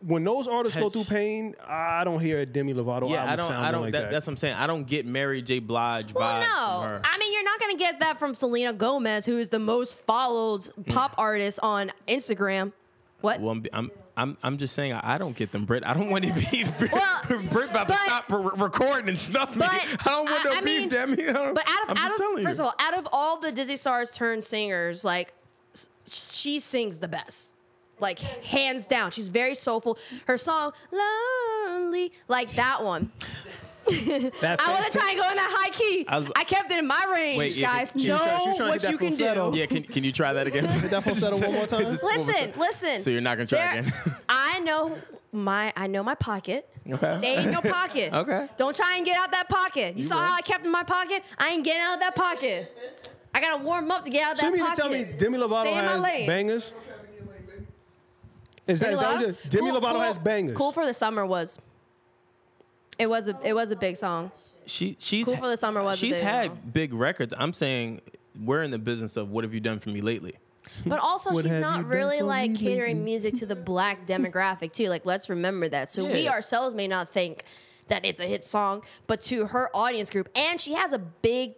when those artists go Has- through pain, I don't hear a Demi Lovato Yeah, album sounding like that. That's what I'm saying. I don't get Mary J. Blige Well, vibes no, from her. I mean you're not gonna get that from Selena Gomez, who is the most followed pop artist on Instagram. What? Well, I'm just saying I don't get them, Britt. I don't want to be Well, Britt about to but- stop recording and stuff me. But I don't want no I beef, mean, Demi. But I'm just telling you. first of all, out of all the Disney stars turned singers, like she sings the best, like hands down. She's very soulful. Her song "Lonely," like that one. I wasn't trying to go in that high key. I kept it in my range, Wait, yeah, guys. she's Know trying to what get you that can falsetto. do. Yeah, can you try that again? Hit that falsetto one more time. Listen. So you're not gonna try again? I know my pocket. Okay. Stay in your pocket. Okay. Don't try and get out that pocket. You saw will. how I kept in my pocket? I ain't getting out of that pocket. I gotta warm up to get out of So that you mean to pocket. tell me Demi Lovato Stay in my has lane. bangers? Is that what you- Demi Lovato has bangers? Cool for the Summer was. It was a big song. She's Cool for the Summer was a She's big had song. big records. I'm saying we're in the business of what have you done for me lately? But also, What she's have you not done really for like me catering lately? music to the black demographic too. Like, let's remember that. So we Yeah. ourselves may not think that it's a hit song, but to her audience group, and she has a big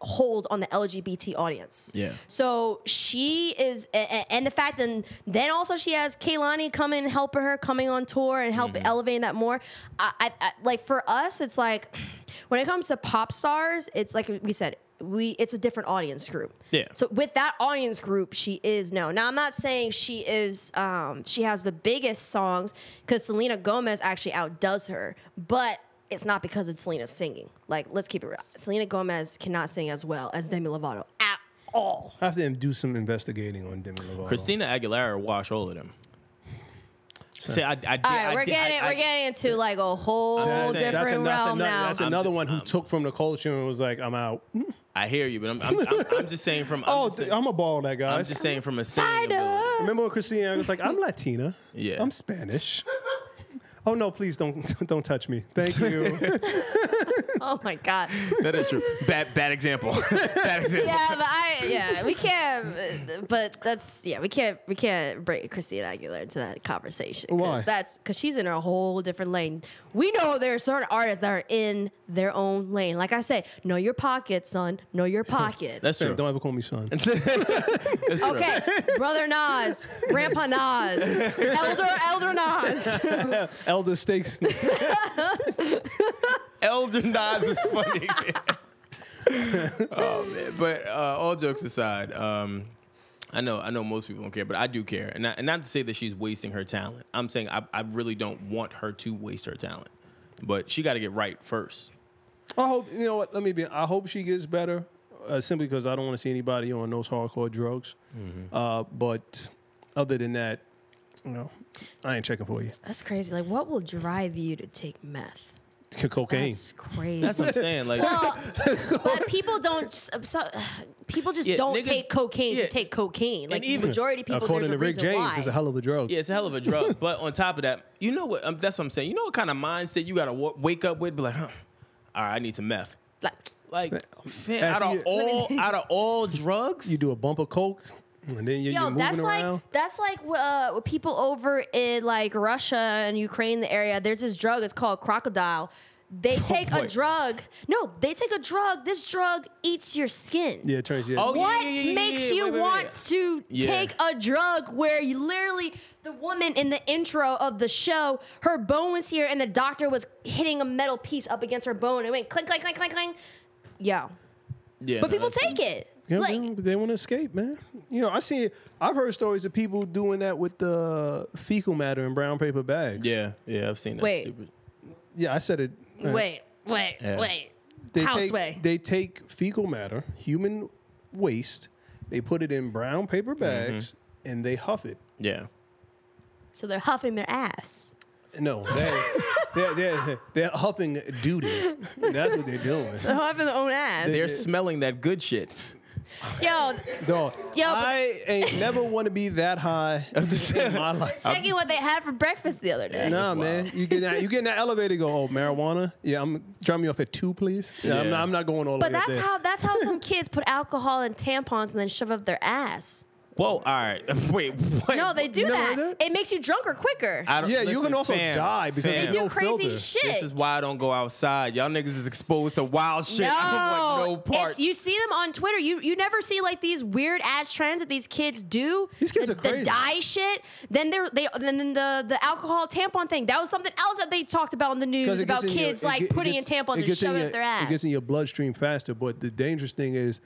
hold on the LGBT audience. Yeah. So she is, and the fact that then also she has Kehlani coming, helping her coming on tour and help elevating that more. I like for us, it's like when it comes to pop stars, it's like we said. It's a different audience group. Yeah. So with that audience group, she is known. Now I'm not saying she is. She has the biggest songs because Selena Gomez actually outdoes her, but it's not because of Selena singing. Like, let's keep it real. Selena Gomez cannot sing as well as Demi Lovato at all. I have to do some investigating on Demi Lovato. Christina Aguilera wash all of them. See, I did. All right, we're getting into like a whole different realm now. That's another one who took from the culture and was like, I'm out. I hear you, but I'm just saying from. I'm a ball that guy. I'm just saying from a singing ability. Remember when Christina was like, I'm Latina. Yeah. I'm Spanish. Oh no, please don't touch me. Thank you. Oh my God. That is true. Bad example. Bad example. Yeah, we can't. But we can't bring Christina Aguilera into that conversation. Why? That's because she's in a whole different lane. We know there are certain artists that are in their own lane. Like I say, know your pocket, son. Know your pocket. That's true. Don't ever call me son. That's true. Okay, brother Nas, Grandpa Nas, Elder Nas. Elder Stakes. Elder Nas is funny. Oh man! But all jokes aside, I know most people don't care, but I do care, and not to say that she's wasting her talent. I'm saying I really don't want her to waste her talent, but she got to get right first. I hope, you know what, I hope she gets better, simply because I don't want to see anybody on those hardcore drugs. But other than that, I ain't checking for you. That's crazy. Like, what will drive you to take meth? Cocaine. That's crazy. That's what I'm saying. Like, Well, but people don't. People just Yeah, don't niggas- take cocaine yeah. to take cocaine. Like, even- majority of people, According there's to a Rick reason James, why. it's a hell of a drug. yeah, it's a hell of a drug. But on top of that, you know what? That's what I'm saying. You know what kind of mindset you got to wake up with? Be like, huh, all right, I need some meth. Like, man, out of all drugs, You do a bump of coke, and then you're moving around. That's like people over in like Russia and Ukraine, the area. There's this drug. It's called crocodile. They take a boy. drug. No, they take a drug. This drug eats your skin. Yeah, it turns you. Oh, yeah, What yeah, makes you wait, want wait. to Yeah. take a drug where you literally, the woman in the intro of the show, her bone was here and the doctor was hitting a metal piece up against her bone and it went clink, clink, clink, clink, clink. Yeah. yeah, But no, people that's- take it. Yeah, Like, they want to escape, man. I've heard stories of people doing that with the fecal matter in brown paper bags. Yeah, I've seen that. Wait. Stupid. Yeah, I said it. wait. Yeah. They take fecal matter, human waste, they put it in brown paper bags, and they huff it. Yeah. So they're huffing their ass. No, they're huffing duty. That's what they're doing. They're huffing their own ass. They're smelling that good shit. Yo, Dog, Yo, but- I ain't never want to be that high in my life. checking what they had for breakfast the other day. Nah, That's man. wild. You get in that elevator, go, oh, marijuana? Yeah, drop me off at 2, please. Yeah, Yeah. I'm not going all the But way up there. that's how some kids put alcohol in tampons and then shove up their ass. Whoa, all right. Wait, what? No, they do You never that. heard that? It makes you drunker quicker. I don't- Yeah, you listen, can also fam, die because fam. They there's do no crazy filter. shit. This is why I don't go outside. Y'all niggas is exposed to wild shit. I don't want no parts. You see them on Twitter. You never see like these weird ass trends that these kids do. These kids the, are crazy. The dye shit. Then the alcohol tampon thing. That was something else that they talked about in the news 'Cause it about gets in your- kids it like get- it putting gets- in tampons it and gets in shoving your- up their ass. It gets in your bloodstream faster, but the dangerous thing is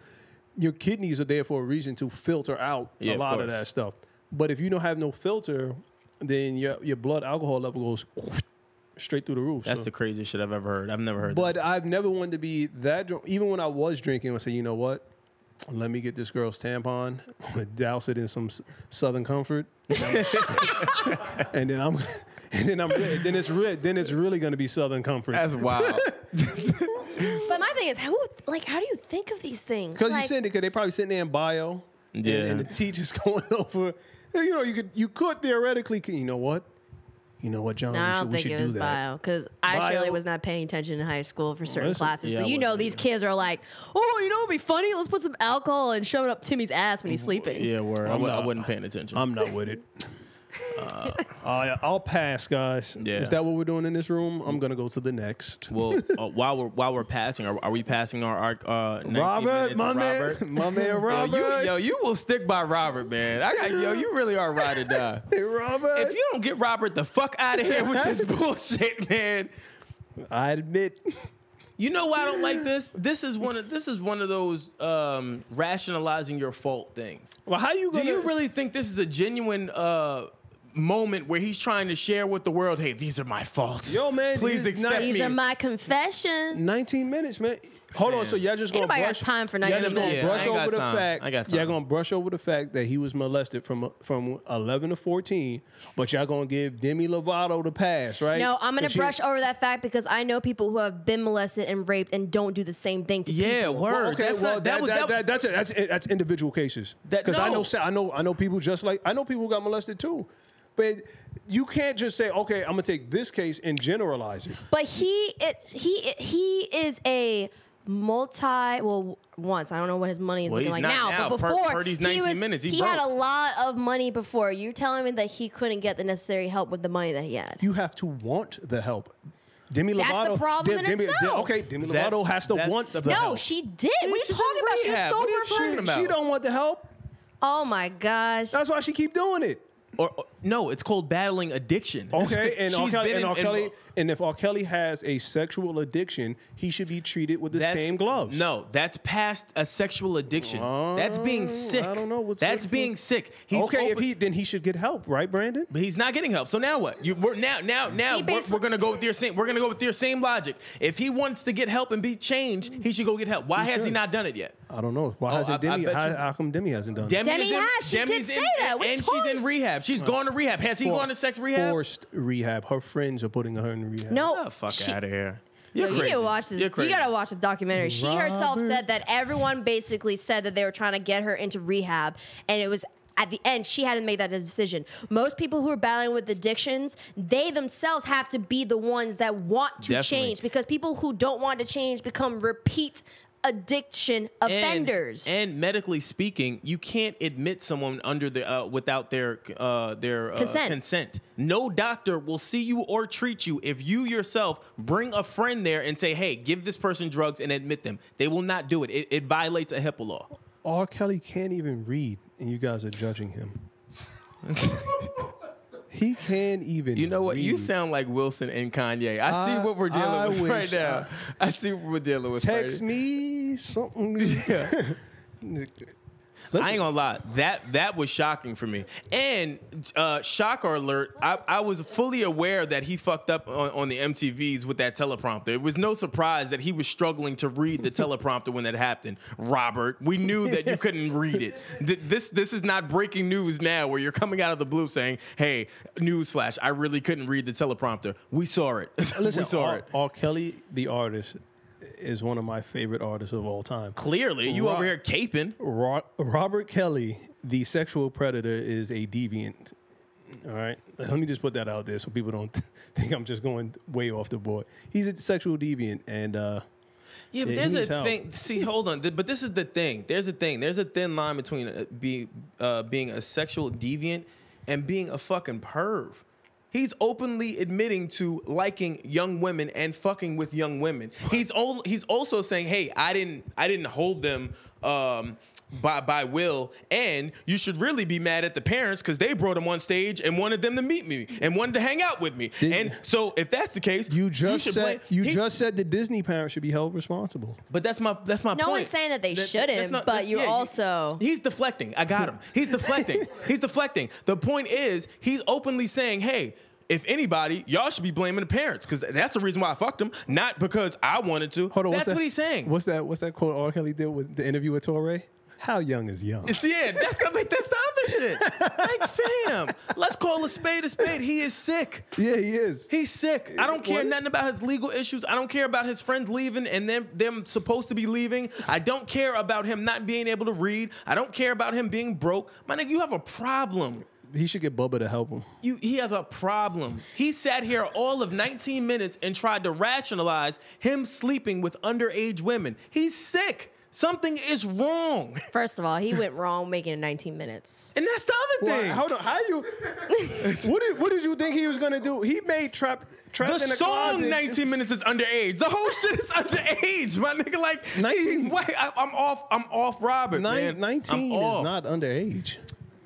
your kidneys are there for a reason to filter out Yeah, a of lot of course. that stuff. But if you don't have no filter, then your blood alcohol level goes straight through the roof. That's so. the craziest shit I've ever heard. I've never heard But I've never wanted to be that drunk. Even when I was drinking, I would say, you know what? Let me get this girl's tampon, douse it in some Southern Comfort, and then it's really going to be Southern Comfort. That's wild. But my thing is, how do you think of these things? Because they probably sitting there in bio. Yeah. And the teacher's going over. You know, you could theoretically. You know what? You know what, John? No, I don't we think should it do was that. bio because I surely was not paying attention in high school for certain classes. yeah, So I wasn't these kids are like, oh, you know what'd be funny? Let's put some alcohol and shove it up Timmy's ass when he's sleeping. Yeah, word. I wasn't paying attention. I'm not with it. I'll pass, guys. Yeah. Is that what we're doing in this room? I'm gonna go to the next. Well, while we're passing, are we passing our 19 Robert, minutes my of man, Robert? my man, Robert. You will stick by Robert, man. You really are ride or die. Hey, Robert. If you don't get Robert the fuck out of here with this bullshit, man. I admit. You know why I don't like this? This is one of those rationalizing your fault things. Well, how you gonna? Do you really think this is a genuine moment where he's trying to share with the world, hey, these are my faults. Yo, man, please accept me. These are my confessions. 19 minutes, man. Hold on, so y'all just gonna Ain't nobody got brush time for y'all 19 just gonna minutes. brush Yeah, I ain't over the got time. fact. I got time. Y'all gonna brush over the fact that he was molested from 11 to 14, but y'all gonna give Demi Lovato the pass, right? No, I'm gonna 'Cause she- brush over that fact because I know people who have been molested and raped and don't do the same thing to people. Yeah, word. Well, okay, that's individual cases. Because I know people just like I know people who got molested too, but you can't just say, okay, I'm gonna take this case and generalize it. But he is a once I don't know what his money is Well, looking he's like not now, now. but before Per these 19 minutes, he broke. had a lot of money before. You're telling me that he couldn't get the necessary help with the money that he had. You have to want the help. Demi That's Lovato. the problem in itself. Demi Lovato has to want the help. No, she did. What are you she's talking in about? She was rehab. sober What are you for talking about? She don't want the help. Oh my gosh. That's why she keep doing it. Or no, it's called battling addiction. Okay, and She's been in- and if R. Kelly has a sexual addiction, he should be treated with the same gloves. No, that's past a sexual addiction. That's being sick. I don't know what's That's good for- being sick. He's then he should get help, right, Brandon? But he's not getting help. So now what? We're gonna go with your same. We're gonna go with your same logic. If he wants to get help and be changed, he should go get help. Why has he should. not done it yet? I don't know. Why hasn't I Demi? bet you- How come Demi hasn't done it? Demi has. She did Demi's say that. What are you and she's talking- in rehab. She's gone to rehab. Has he gone to sex rehab? Forced rehab. Her friends are putting her in rehab. No, Oh, fuck she- out of here. Yo, You're you crazy. need to watch this. You're You crazy. gotta watch the documentary. She herself Robert. said that everyone basically said that they were trying to get her into rehab, and it was at the end she hadn't made that decision. Most people who are battling with addictions, they themselves have to be the ones that want to Definitely. change, because people who don't want to change become repeat addiction offenders. And medically speaking, you can't admit someone under the without their consent. No doctor will see you or treat you if you yourself bring a friend there and say, "Hey, give this person drugs and admit them." They will not do it. It violates a HIPAA law. R. Kelly can't even read, and you guys are judging him. He can't even. You know what? You read. sound like Wilson and Kanye. I see what we're dealing with right wish now. I see what we're dealing with. Text right me something. I ain't gonna lie, that was shocking for me. And shocker alert, I was fully aware that he fucked up on the MTVs with that teleprompter. It was no surprise that he was struggling to read the teleprompter when that happened. Robert, we knew that you couldn't read it. This is not breaking news now where you're coming out of the blue saying, "Hey, newsflash, I really couldn't read the teleprompter." We saw it. Listen, we saw it. R. Kelly, the artist, is one of my favorite artists of all time. Clearly, you over here caping. Robert Kelly, the sexual predator, is a deviant. All right, let me just put that out there so people don't think I'm just going way off the board. He's a sexual deviant, and yeah, but he there's needs a help. thing. See, hold on. But this is the thing. There's a thing. There's a thin line between being a sexual deviant and being a fucking perv. He's openly admitting to liking young women and fucking with young women. He's also saying, "Hey, I didn't hold them by will, and you should really be mad at the parents because they brought him on stage and wanted them to meet me and wanted to hang out with me." And so, if that's the case, you just should said blame- just said the Disney parents should be held responsible. But that's my point. No one's saying that they shouldn't, but that's- you also... He's deflecting. I got him. He's deflecting. He's deflecting. The point is, he's openly saying, "Hey, if anybody, y'all should be blaming the parents because that's the reason why I fucked him, not because I wanted to." Hold on, that's what he's saying. What's that quote R. Kelly did with the interview with Torre? How young is young? Yeah, that's the other bullshit. Like, fam, let's call a spade a spade. He is sick. Yeah, he is. He's sick. I don't care What? nothing about his legal issues. I don't care about his friends leaving and them supposed to be leaving. I don't care about him not being able to read. I don't care about him being broke. My nigga, you have a problem. He should get Bubba to help him. He has a problem. He sat here all of 19 minutes and tried to rationalize him sleeping with underage women. He's sick. Something is wrong. First of all, he went wrong making it 19 minutes. And that's the other thing. Hold on. How you? what did you think he was gonna do? He made Trapped The in a song Closet. 19 minutes is underage. The whole shit is underage, my nigga. Like, 19 I'm off Robert, man. 19 I'm is off. not underage.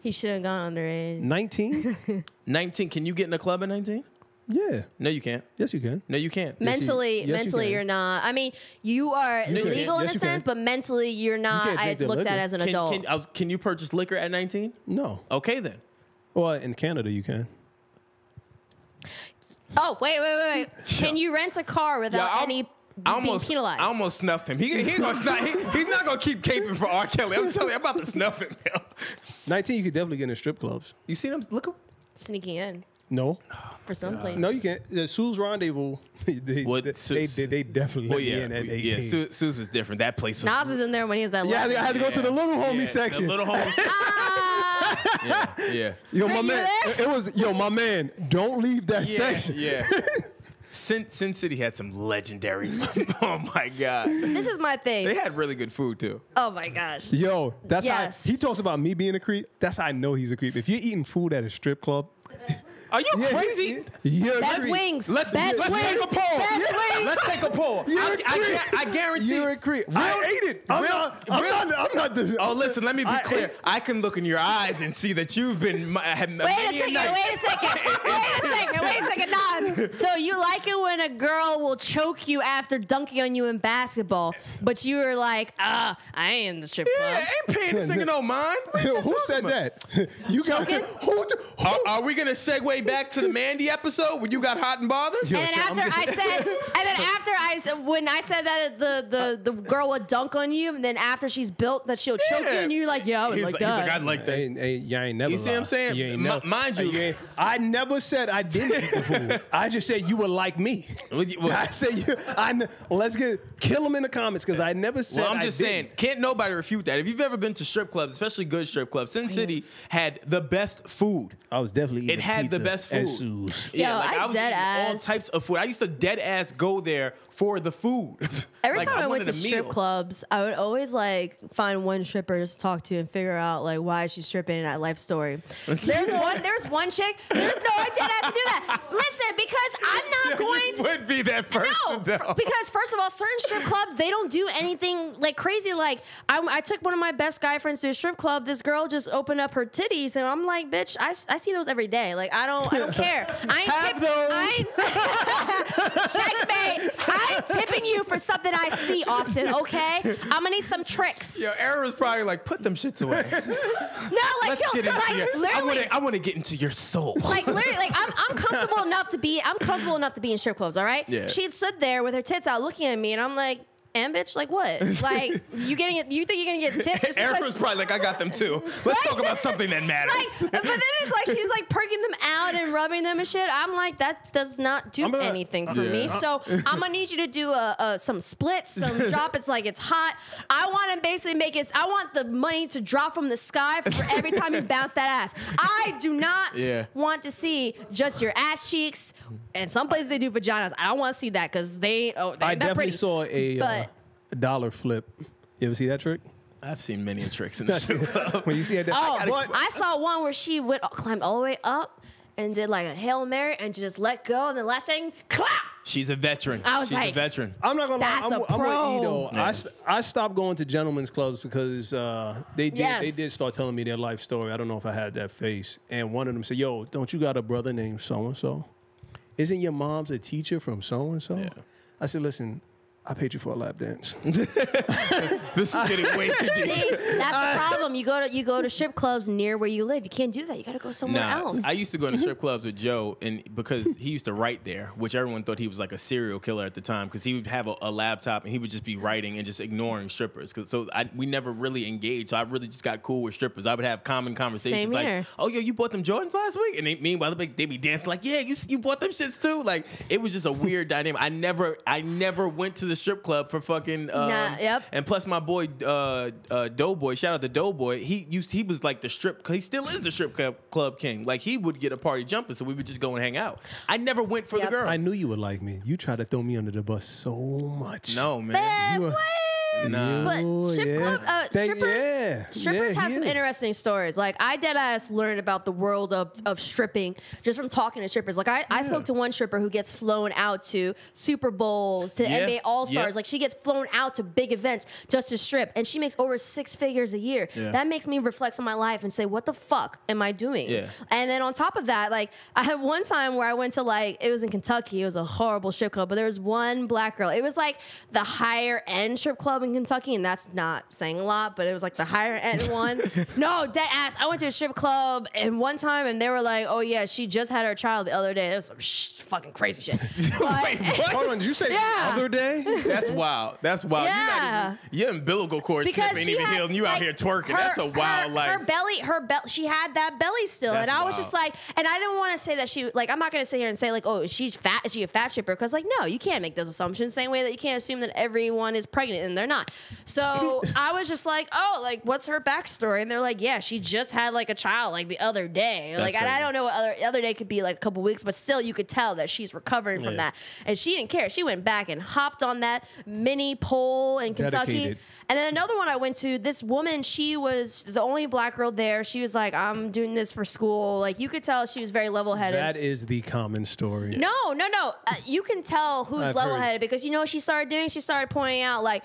He should have gone underage. 19? 19. Can you get in a club at 19? Yeah. No, you can't. Yes, you can. No, you can't. Mentally, yes, you can. you're not. I mean, you are can. legal in Yes, a you can. sense, but mentally, you're not. can't I drink their looked at liquor. as an adult. Can you purchase liquor at 19? No. Okay, then. Well, in Canada, you can. Oh, wait. Can you rent a car without any being penalized? I almost snuffed him. He's not gonna keep caping for R. Kelly. I'm telling you, I'm about to snuff him. 19, you could definitely get in strip clubs. You see them? Look. Sneaking in No. for some places. No, you can't. Sue's Rendezvous, they definitely let me in at 18. Yeah, Suze was different. That place was. Nas was in there when he was at Yeah, 11. I had to go to the little homie section. The little homie. yeah. Yo, my you man. there? It was my man. Don't leave that section. Yeah. Sin City had some legendary. Oh my God. This is my thing. They had really good food too. Oh my gosh. Yo, that's Yes. how he talks about me being a creep. That's how I know he's a creep. If you're eating food at a strip club, Are you crazy? you're a Best creep. wings. Let's Best wings. take a poll. Best wings. Let's take a poll. You're a creep. I guarantee. You're a creep. I ate it. I'm not the. Oh, listen, let me be I clear. ate- I can look in your eyes and see that you've been. Wait a second, Nas. So you like it when a girl will choke you after dunking on you in basketball, but you were like, I ain't in the strip club. Yeah, ain't paying this nigga no mind. What is Who said that? You got Choking? who? Are we gonna segue back to the Mandy episode when you got hot and bothered? And then when I said that the girl would dunk on you, and then after she's built that she'll choke you, and you're like, yeah, I would like that. He's like, I'd like that. You ain't never. You see what I'm lied. saying? You ain't never, Mind you, I never said I didn't eat the food. I just said you were like me. I said let's kill him in the comments because I never said. Well, I'm just saying, can't nobody refute that. If you've ever been to strip clubs, especially good strip clubs, Sin City had the best food. I was definitely eating It had the pizza best at food. Sue's. Yo, I I was dead eating all ass. types of food. I used to dead ass go there for the food. Every Like, time I went wanted to a strip meal. clubs, I would always like find one stripper to talk to and figure out like why she's stripping at life story. There's one chick. I did have to do that. Listen, because I'm not going to. Would be that person. No, though. because first of all, certain strip clubs they don't do anything like crazy. Like I took one of my best guy friends to a strip club. This girl just opened up her titties, and I'm like, bitch, I see those every day. Like I don't care. I ain't Have those. Checkmate. I'm tipping you for something I see often. Okay, I'm gonna need some tricks. Yo, Erin was probably like, put them shits away. No, like Let's she'll get into your. literally. I want to get into your soul. Like literally, like I'm comfortable enough to be. I'm comfortable enough to be in strip clubs. All right. Yeah. She stood there with her tits out, looking at me, and I'm like, "And bitch, like what? Like you getting it? You think you're gonna get tipped?" just Erin because- was probably like, I got them too. Let's talk about something that matters. Like, but then it's like she's like perking them out and rubbing them and shit. I'm like, that does not do anything for me. So I'm gonna need you to do some splits, some drop. It's like it's hot. I want to basically make it. I want the money to drop from the sky for every time you bounce that ass. I do not want to see just your ass cheeks. And some places they do vaginas. I don't want to see that because they. Oh, I that definitely pretty. saw a dollar flip. You ever see that trick? I've seen many tricks in the strip club. When you see that, I saw one where she climbed all the way up and did like a Hail Mary and just let go, and then last thing, clap! She's a veteran. I was She's a like, veteran. I'm not gonna lie. That's a I'm with pro. Edo. Yeah. I stopped going to gentlemen's clubs because they Yes. did start telling me their life story. I don't know if I had that face. And one of them said, "Yo, don't you got a brother named so and so? Isn't your mom's a teacher from so and so?" I said, "Listen, I paid you for a lap dance. This is getting way too deep. See, that's the problem. You go to strip clubs near where you live. You can't do that. You got to go somewhere else. I used to go to strip clubs with Joe, and because he used to write there, which everyone thought he was like a serial killer at the time, because he would have a laptop and he would just be writing and just ignoring strippers. We never really engaged, so I really just got cool with strippers. I would have common conversations Same like, here. "Oh, yo, you bought them Jordans last week?" And meanwhile, they be dancing like, "Yeah, you bought them shits too." Like, it was just a weird dynamic. I never went to the strip club for fucking. Yep. And plus, my boy Doughboy, shout out to Doughboy. He was like the strip. He still is the strip club king. Like, he would get a party jumping, so we would just go and hang out. I never went for the girls. I knew you would like me. You tried to throw me under the bus so much. No, man. Man, You were- what? Nah. But strippers have some yeah. interesting stories. Like, I deadass learned about the world of stripping just from talking to strippers. Like, I spoke to one stripper who gets flown out to Super Bowls, to Yeah. NBA All-Stars. Yep. Like, she gets flown out to big events just to strip, and she makes over 6 figures a year. Yeah. That makes me reflect on my life and say, what the fuck am I doing? Yeah. And then on top of that, like, I had one time where I went to, like, it was in Kentucky. It was a horrible strip club, but there was one black girl. It was like the higher end strip club in Kentucky, and that's not saying a lot, but it was like the higher end one. No, dead ass. I went to a strip club and one time, and they were like, "Oh yeah, she just had her child the other day." It was some fucking crazy shit. But, Wait, what? Hold on, did you say Yeah. the other day? That's wild. That's wild. Yeah. Your umbilical cord tip because ain't she even had, healed, and you out like, here twerking. That's a wild life. Her belly, she had that belly still, That's and I was wild. just like, and I didn't want to say that she, like, I'm not gonna sit here and say like, oh, she's fat. Is she a fat stripper? Because like, no, you can't make those assumptions. Same way that you can't assume that everyone is pregnant and they're not. So I was just like, oh, like, what's her backstory? And they're like, yeah, she just had like a child like the other day. That's Like, and I crazy. don't know what other day could be, like a couple weeks, but still, you could tell that she's recovering from that. And she didn't care. She went back and hopped on that mini pole in Kentucky. Dedicated. And then another one I went to, this woman, she was the only black girl there. She was like, I'm doing this for school. Like, you could tell she was very level-headed. That is the common story. No. You can tell who's I've level-headed because you know what she started doing? She started pointing out, like,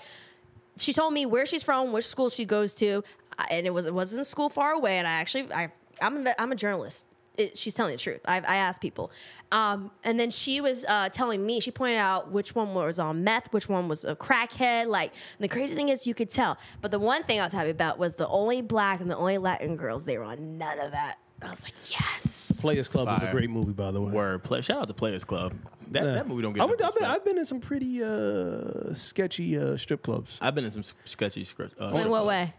she told me where she's from, which school she goes to, and it wasn't a school far away. And I'm a journalist. She's telling the truth. I asked people, and then she was telling me. She pointed out which one was on meth, which one was a crackhead. Like, and the crazy thing is, you could tell. But the one thing I was happy about was the only black and the only Latin girls. They were on none of that. I was like, yes. Players Club is Fire. a great movie, by the way. Shout out to Players Club. That movie don't get enough respect. I've been in some pretty sketchy strip clubs. I've been in some sketchy scripts. In what way?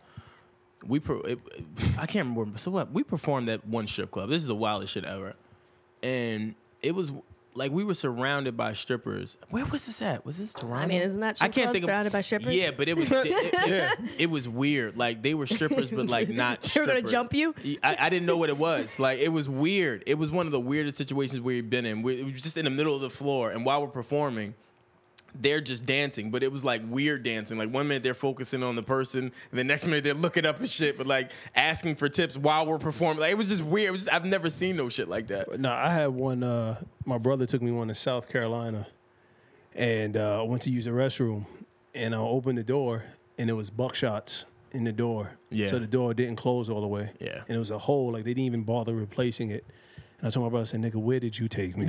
I can't remember. So what? We performed at one strip club. This is the wildest shit ever, and it was like we were surrounded by strippers. Where was this at? Was this Toronto? I mean, isn't that strip club surrounded by strippers? Yeah, but it was it was weird. Like, they were strippers, but like not. They were gonna strippers. jump you? I didn't know what it was. Like, it was weird. It was one of the weirdest situations we've been in. It was just in the middle of the floor, and while we're performing, they're just dancing, but it was like weird dancing. Like, 1 minute they're focusing on the person, and the next minute they're looking up and shit, but like asking for tips while we're performing. Like, it was just weird. I've never seen no shit like that. No, I had one. My brother took me one in South Carolina, and I went to use the restroom, and I opened the door, and there was buckshots in the door. Yeah. So the door didn't close all the way. Yeah. And it was a hole. Like, they didn't even bother replacing it. And I told my brother, I said, nigga, where did you take me?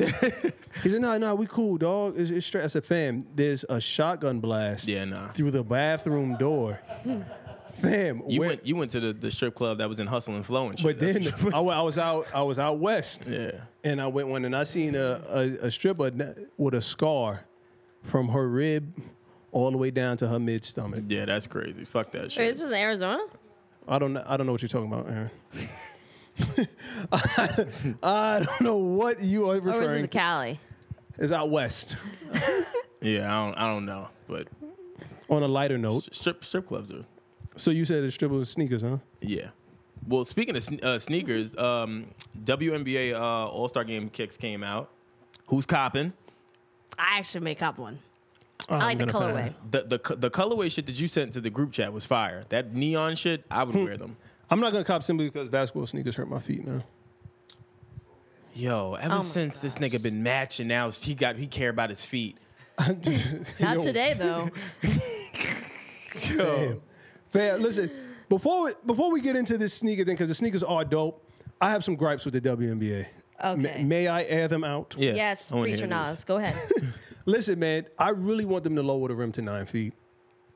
He said, no, we cool, dog. It's straight. I said, fam, there's a shotgun blast through the bathroom door. Fam, You went to the strip club that was in Hustle and Flow and but shit. then I was out west. Yeah. And I went and I seen a stripper with a scar from her rib all the way down to her mid stomach. Yeah, that's crazy. Fuck that shit. Wait, this was in Arizona? I don't know what you're talking about, Aaron. I don't know what you are Or was this referring in to. Cali? It's out west. Yeah, I don't know, but On a lighter note, strip clubs are. so you said a stripper with sneakers, huh? Yeah. Well, speaking of sneakers, WNBA All-Star Game kicks came out. Who's copping? I actually make up one. Oh, I like I'm the gonna colorway. The colorway shit that you sent to the group chat was fire. That neon shit, I would wear them. I'm not gonna cop simply because basketball sneakers hurt my feet now. Yo, ever since this nigga been matching now, he care about his feet. Not today, though. Fam, listen, before we get into this sneaker thing, because the sneakers are dope, I have some gripes with the WNBA. Okay. May I air them out? Yeah. Yes, I wanna Preacher hear this. Nas. Go ahead. Listen, man, I really want them to lower the rim to 9 feet.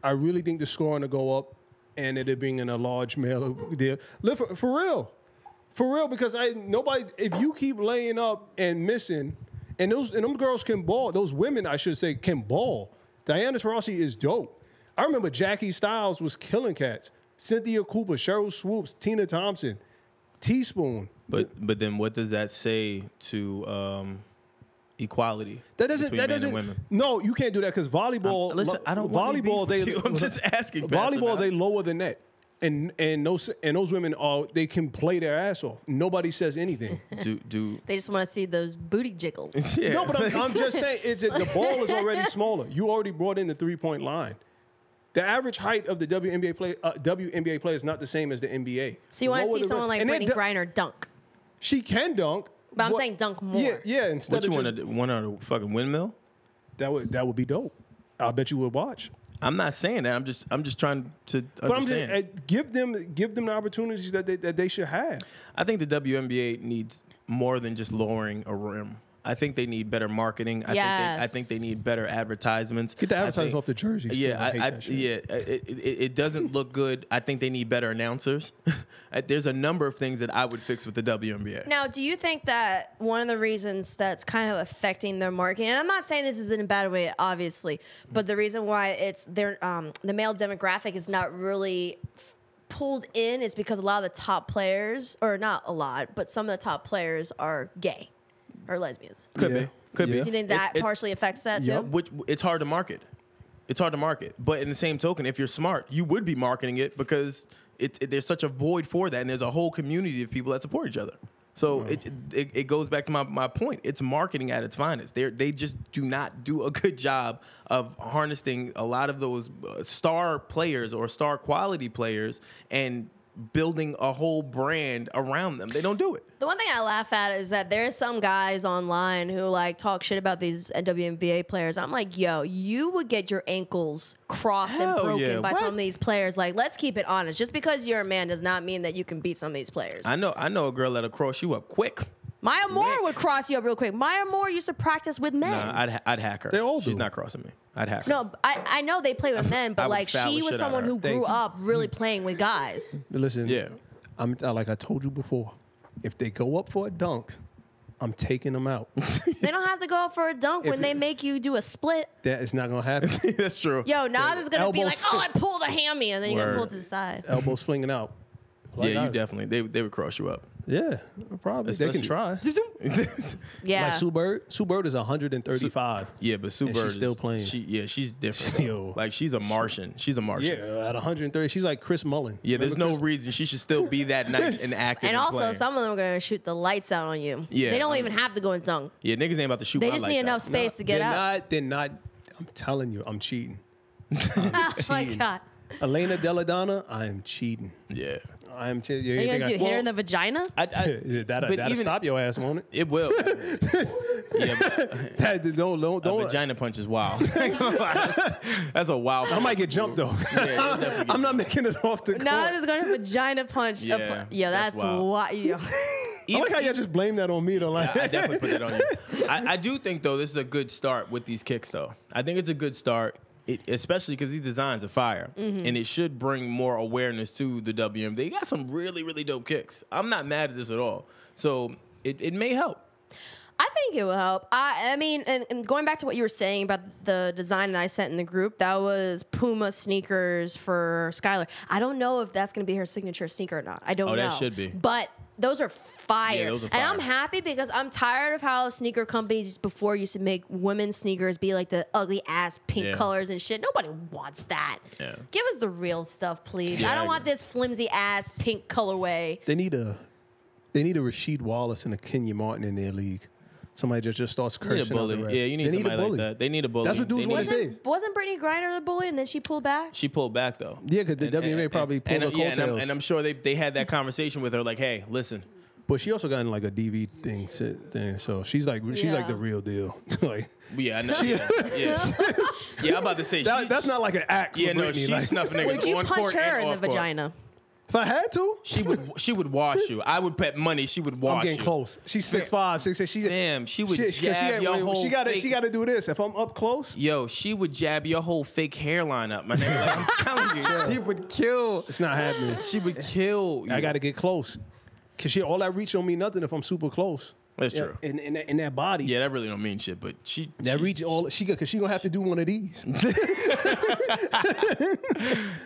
I really think the scoring to go up, and it being in a large male deal. For real, because if you keep laying up and missing, and them girls can ball, those women, I should say, can ball. Diana Taurasi is dope. I remember Jackie Styles was killing cats. Cynthia Cooper, Cheryl Swoops, Tina Thompson, Teaspoon. But then what does that say to equality? That doesn't. Men and women? No, you can't do that because volleyball. Listen, I don't want volleyball. I'm just asking. Volleyball, they lower the net, and those women they can play their ass off. Nobody says anything. They just want to see those booty jiggles. Yeah. No, but I'm just saying the ball is already smaller. You already brought in the 3-point line. The average height of the WNBA player is not the same as the NBA. So you want to see someone like Brittany Griner dunk? She can dunk. But I'm saying dunk more. Yeah. Instead of just one on a fucking windmill. That would be dope. I bet you would watch. I'm not saying that. I'm just trying to understand. But I'm just, give them the opportunities that they should have. I think the WNBA needs more than just lowering a rim. I think they need better marketing. I think they need better advertisements. Get the advertisements off the jerseys. Yeah, it doesn't look good. I think they need better announcers. There's a number of things that I would fix with the WNBA. Now, do you think that one of the reasons that's kind of affecting their marketing, and I'm not saying this is in a bad way, obviously, but the reason why it's the male demographic is not really pulled in is because a lot of the top players, or not a lot, but some of the top players are gay. Or lesbians. Could be. Do you think that partially affects that too? Which it's hard to market. But in the same token, if you're smart, you would be marketing it because there's such a void for that, and there's a whole community of people that support each other. So it goes back to my point. It's marketing at its finest. They just do not do a good job of harnessing a lot of those star players or star quality players and building a whole brand around them. They don't do it. The one thing I laugh at is that there's some guys online who like talk shit about these WNBA players. I'm like, yo, you would get your ankles crossed and broken by some of these players. Like, let's keep it honest. Just because you're a man does not mean that you can beat some of these players. I know a girl that'll cross you up quick. Maya Moore would cross you up real quick. Maya Moore used to practice with men. Nah, I'd hack her. They all do. She's not crossing me. I'd hack her. No, I know they play with men, but like she was someone who grew up really playing with guys. Listen, like I told you before, if they go up for a dunk, I'm taking them out. They don't have to go up for a dunk when they make you do a split. That is not going to happen. That's true. Yo, Nas is going to be like, I pulled a hammy, and then you're going to pull to the side. Elbows flinging out. Like you definitely, they would cross you up. Yeah, probably. They can try. Yeah. Like Sue Bird. Sue Bird is 135. Yeah, but Sue Bird she's still playing. She's different. Yo. Like, she's a Martian. She's a Martian. Yeah, at 130. She's like Chris Mullin. Yeah, there's no reason she should still be that nice and active. And also, some of them are going to shoot the lights out on you. Yeah. They don't even have to go and dunk. Yeah, niggas ain't about to shoot They my just lights need enough out. space to get out. They're not. I'm telling you, I'm cheating. Oh, my God. Elena Deladonna, I am cheating. Yeah. I am cheating. Are you going to hit her in the vagina? That'll stop your ass, won't it? It will. Yeah, don't. A vagina punch is wild. That's a wild punch. I might get jumped, though. Yeah, I'm not making it off the court. Nas is going to vagina punch. Yeah, that's wild. I like how y'all just blame that on me, though. Like. I definitely put that on you. I do think, though, this is a good start with these kicks, though. I think it's a good start. Especially because these designs are fire. Mm-hmm. And it should bring more awareness to the WM. They got some really, really dope kicks. I'm not mad at this at all. So it may help. I think it will help. I mean, and going back to what you were saying about the design that I sent in the group, that was Puma sneakers for Skylar. I don't know if that's going to be her signature sneaker or not. I don't know. Oh, that should be. But those are fire. Yeah, those are fire. And I'm happy because I'm tired of how sneaker companies before used to make women's sneakers be like the ugly ass pink colors and shit. Nobody wants that. Yeah. Give us the real stuff, please. I don't want this flimsy ass pink colorway. They need a Rasheed Wallace and a Kenya Martin in their league. Somebody just starts cursing. You need a bully. Yeah, you need somebody like that. They need a bully. That's what dudes want to say. Wasn't Brittany Griner the bully and then she pulled back? She pulled back, though. Yeah, because the WNBA probably pulled her coattails. And I'm sure they had that conversation with her, like, hey, listen. But she also got in like a DV thing, so she's like the real deal. Like, yeah, I know. Yeah, I'm about to say that's not like an act. Yeah, for Britney. She's snuffing niggas Would you on punch court her and in the off court. vagina? If I had to, She would wash you. I would bet money she would wash you. I'm getting close. She's 6'5", 6'6". Damn, she would jab your whole She got fake- to do this. If I'm up close, Yo, she would jab your whole fake hairline up, my nigga. Like, I'm telling you, she would kill. it's not happening. She would kill you. I got to get close. Cause all that reach don't mean nothing if I'm super close. That's true. In that body. Yeah, that really don't mean shit, but Reach all because she gonna have to do one of these.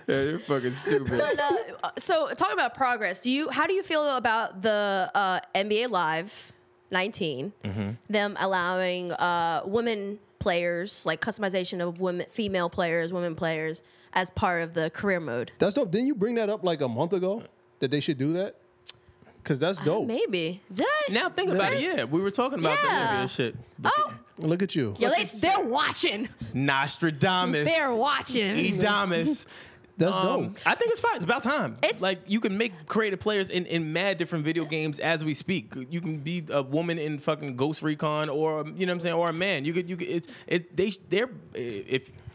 Yeah, you're fucking stupid. But, so talking about progress, how do you feel about the NBA Live 19, them allowing women players, like customization of female players, women players as part of the career mode? That's dope. Didn't you bring that up like a month ago that they should do that? Because that's dope. Maybe. Did I? Now think about it. Yeah, we were talking about the NBA shit. Oh. Look at you. Yo, they're watching. Nostradamus. They're watching. Edamus. That's dope. I think it's fine. It's about time. It's like you can make creative players in mad different video games as we speak. You can be a woman in fucking Ghost Recon, or you know what I'm saying, or a man. You could. They're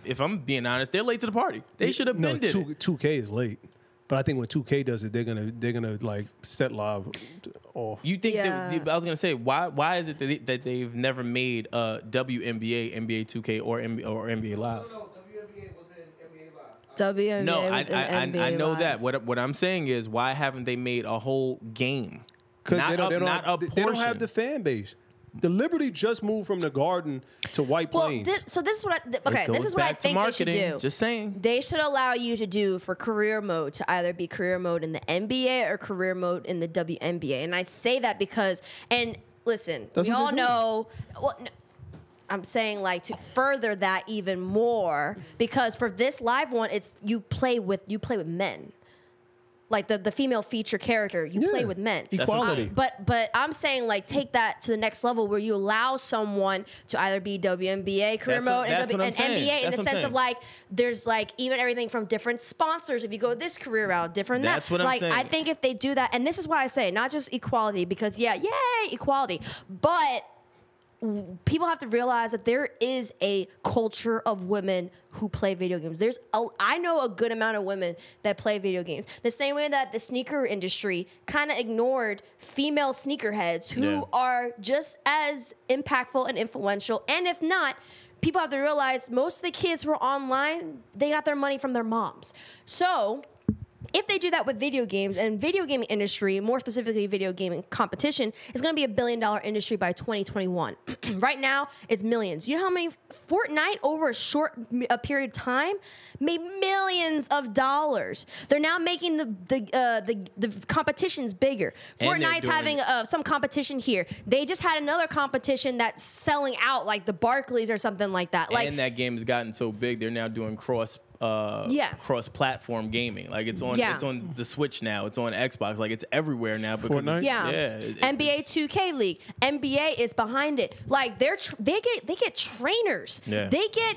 if I'm being honest, they're late to the party. They should have been did it. 2K is late. But I think when 2K does it, they're gonna like set live off. You think Yeah. I was gonna say why is it that they've never made a WNBA, NBA 2K, or NBA Live? No, WNBA was in NBA Live. WNBA No, was in NBA I know Live. that. What I'm saying is, why haven't they made a whole game? Because Not they a don't have the portion. fan base. The Liberty just moved from the Garden to White Well, Plains. this is what It this goes is what I back to think they should marketing. do. Just saying. They should allow you to do for career mode to either be career mode in the NBA or career mode in the WNBA. And I say that because, and listen, That's we what all they're doing. know. Well, I'm saying like to further that even more because for this live one, it's you play with men. Like the female feature character, you play with men. Equality. But I'm saying like take that to the next level where you allow someone to either be WNBA career That's mode what- that's what I'm and saying. NBA in That's the what I'm sense of saying. like there's like even everything from different sponsors. If you go this career route, different That's that. what I'm like saying. I think if they do that, and this is why I say not just equality because yay equality, but people have to realize that there is a culture of women who play video games. I know a good amount of women that play video games. The same way that the sneaker industry kind of ignored female sneakerheads who are just as impactful and influential. And if not, people have to realize most of the kids who are online, they got their money from their moms. So if they do that with video games and video gaming industry, more specifically video gaming competition, is going to be $1 billion industry by 2021. Right now, it's millions. You know how many Fortnite over a short period of time made millions of dollars. They're now making the competitions bigger. And they're Fortnite's doing- having some competition here. They just had another competition that's selling out, like the Barclays or something like that. Like And that game has gotten so big, they're now doing cross-platform gaming. Like it's on the Switch now. It's on Xbox. Like it's everywhere now. Because Fortnite? NBA 2K League. NBA is behind it. Like they get trainers. Yeah. They get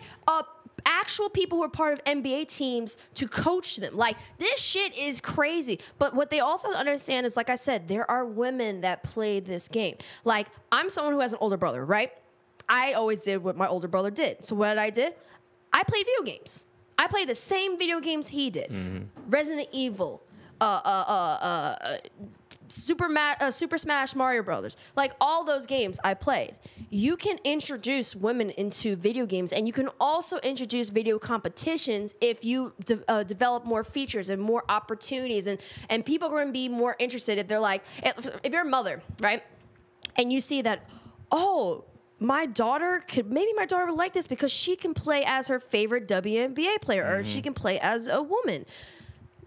actual people who are part of NBA teams to coach them. Like this shit is crazy. But what they also understand is, like I said, there are women that play this game. Like I'm someone who has an older brother, right? I always did what my older brother did. So what did? I played video games. I played the same video games he did. Resident Evil, Super Smash Mario Brothers. Like all those games I played. You can introduce women into video games, and you can also introduce video competitions if you develop more features and more opportunities, and people are going to be more interested if they're like, if you're a mother, right? And you see that, oh, my daughter would like this because she can play as her favorite WNBA player, or she can play as a woman.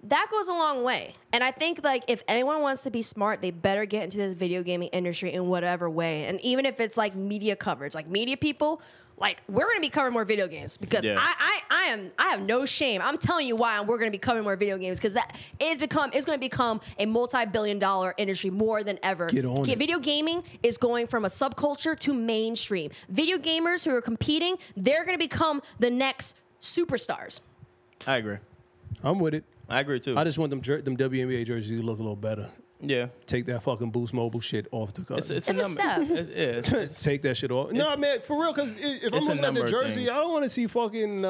That goes a long way. And I think like if anyone wants to be smart, they better get into this video gaming industry in whatever way. And even if it's like media coverage, like media people, like we're going to be covering more video games because I have no shame. I'm telling you why we're going to be covering more video games because that is going to become a multi-billion-dollar industry more than ever. Get on it. Video gaming is going from a subculture to mainstream. Video gamers who are competing, they're going to become the next superstars. I agree. I'm with it. I agree too. I just want them WNBA jerseys to look a little better. Yeah. Take that fucking Boost Mobile shit off the cut. It's a number. step. Take that shit off. No, man, for real, because if I'm it's a looking at number the of jersey, things. I don't want to see fucking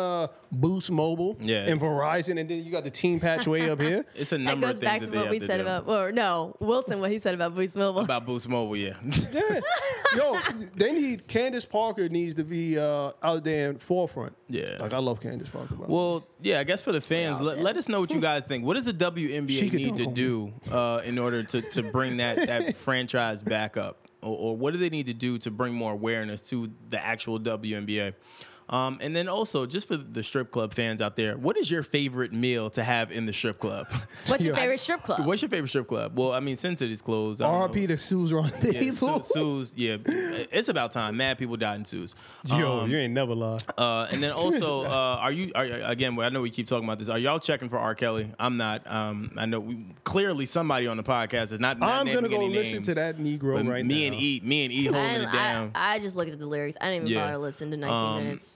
Boost Mobile and Verizon, and then you got the team patch way up here. It's a That number goes of things back to that what we said about, or no, Wilson, what he said about Boost Mobile. about Boost Mobile, yeah. Yeah. Yo, they need, Candace Parker needs to be out there in forefront. Yeah. Like, I love Candace Parker. Bro. Well, yeah, I guess for the fans, let us know what you guys think. What does the WNBA need to do in order to bring that franchise back up? Or what do they need to do to bring more awareness to the actual WNBA? And then also, just for the strip club fans out there, what is your favorite meal to have in the strip club? What's your favorite strip club? What's your favorite strip club? Well, I mean, since it is closed, RP to Sue's Run. Yeah, Sue's, yeah, it's about time. Mad people died in Sue's. Yo, you ain't never lied. And then also, are you again? I know we keep talking about this. Are y'all checking for R. Kelly? I'm not. I know clearly somebody on the podcast is not. I'm naming gonna go any listen names, to that Negro but right me now. Me and E holding it down. I just looked at the lyrics. I didn't even bother listening to 19 minutes.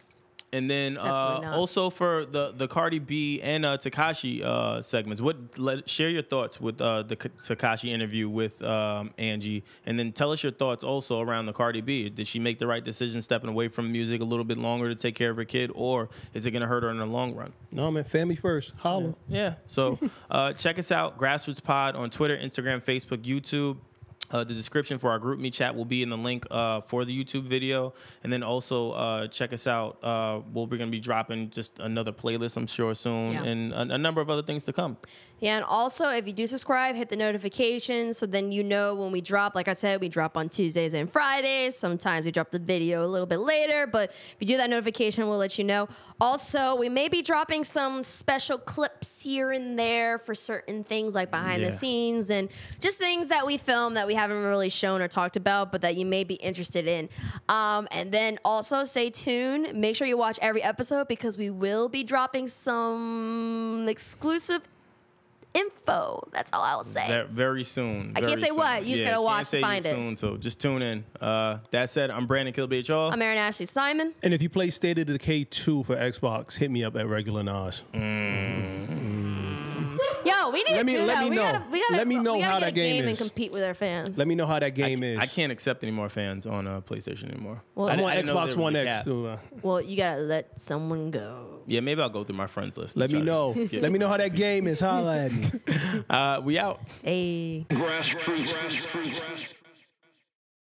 And then Absolutely not. also for the Cardi B and Tekashi segments, share your thoughts with the Tekashi interview with Angie, and then tell us your thoughts also around the Cardi B. Did she make the right decision stepping away from music a little bit longer to take care of her kid, or is it going to hurt her in the long run? No, man, family first. Holla. Yeah. So check us out, Grassroots Pod on Twitter, Instagram, Facebook, YouTube. The description for our group me chat will be in the link for the YouTube video. And then also check us out. We're going to be dropping just another playlist, I'm sure, soon. Yeah. And a number of other things to come. Yeah, and also, if you do subscribe, hit the notifications so then you know when we drop. Like I said, we drop on Tuesdays and Fridays. Sometimes we drop the video a little bit later, but if you do that notification, we'll let you know. Also, we may be dropping some special clips here and there for certain things like behind the scenes and just things that we film that we haven't really shown or talked about, but that you may be interested in. And then also stay tuned. Make sure you watch every episode because we will be dropping some exclusive info. That's all I'll say. Very soon. I can't say what. You just gotta watch to find it. Soon, so just tune in. That said, I'm Brandon Killabh. I'm Erin Ashley Simon. And if you play State of Decay 2 for Xbox, hit me up at Regular Nas. Yo, we need to do that. Let me know. Let me know how that game and is. compete with our fans. Let me know how that game is. I can't accept any more fans on PlayStation anymore. Well, I'm on I didn't know Xbox there was One a X cap. too. Well, you gotta let someone go. Yeah, maybe I'll go through my friends list. Let me know. Let me know how that game is. Holla at me. We out. Hey. Grassroots.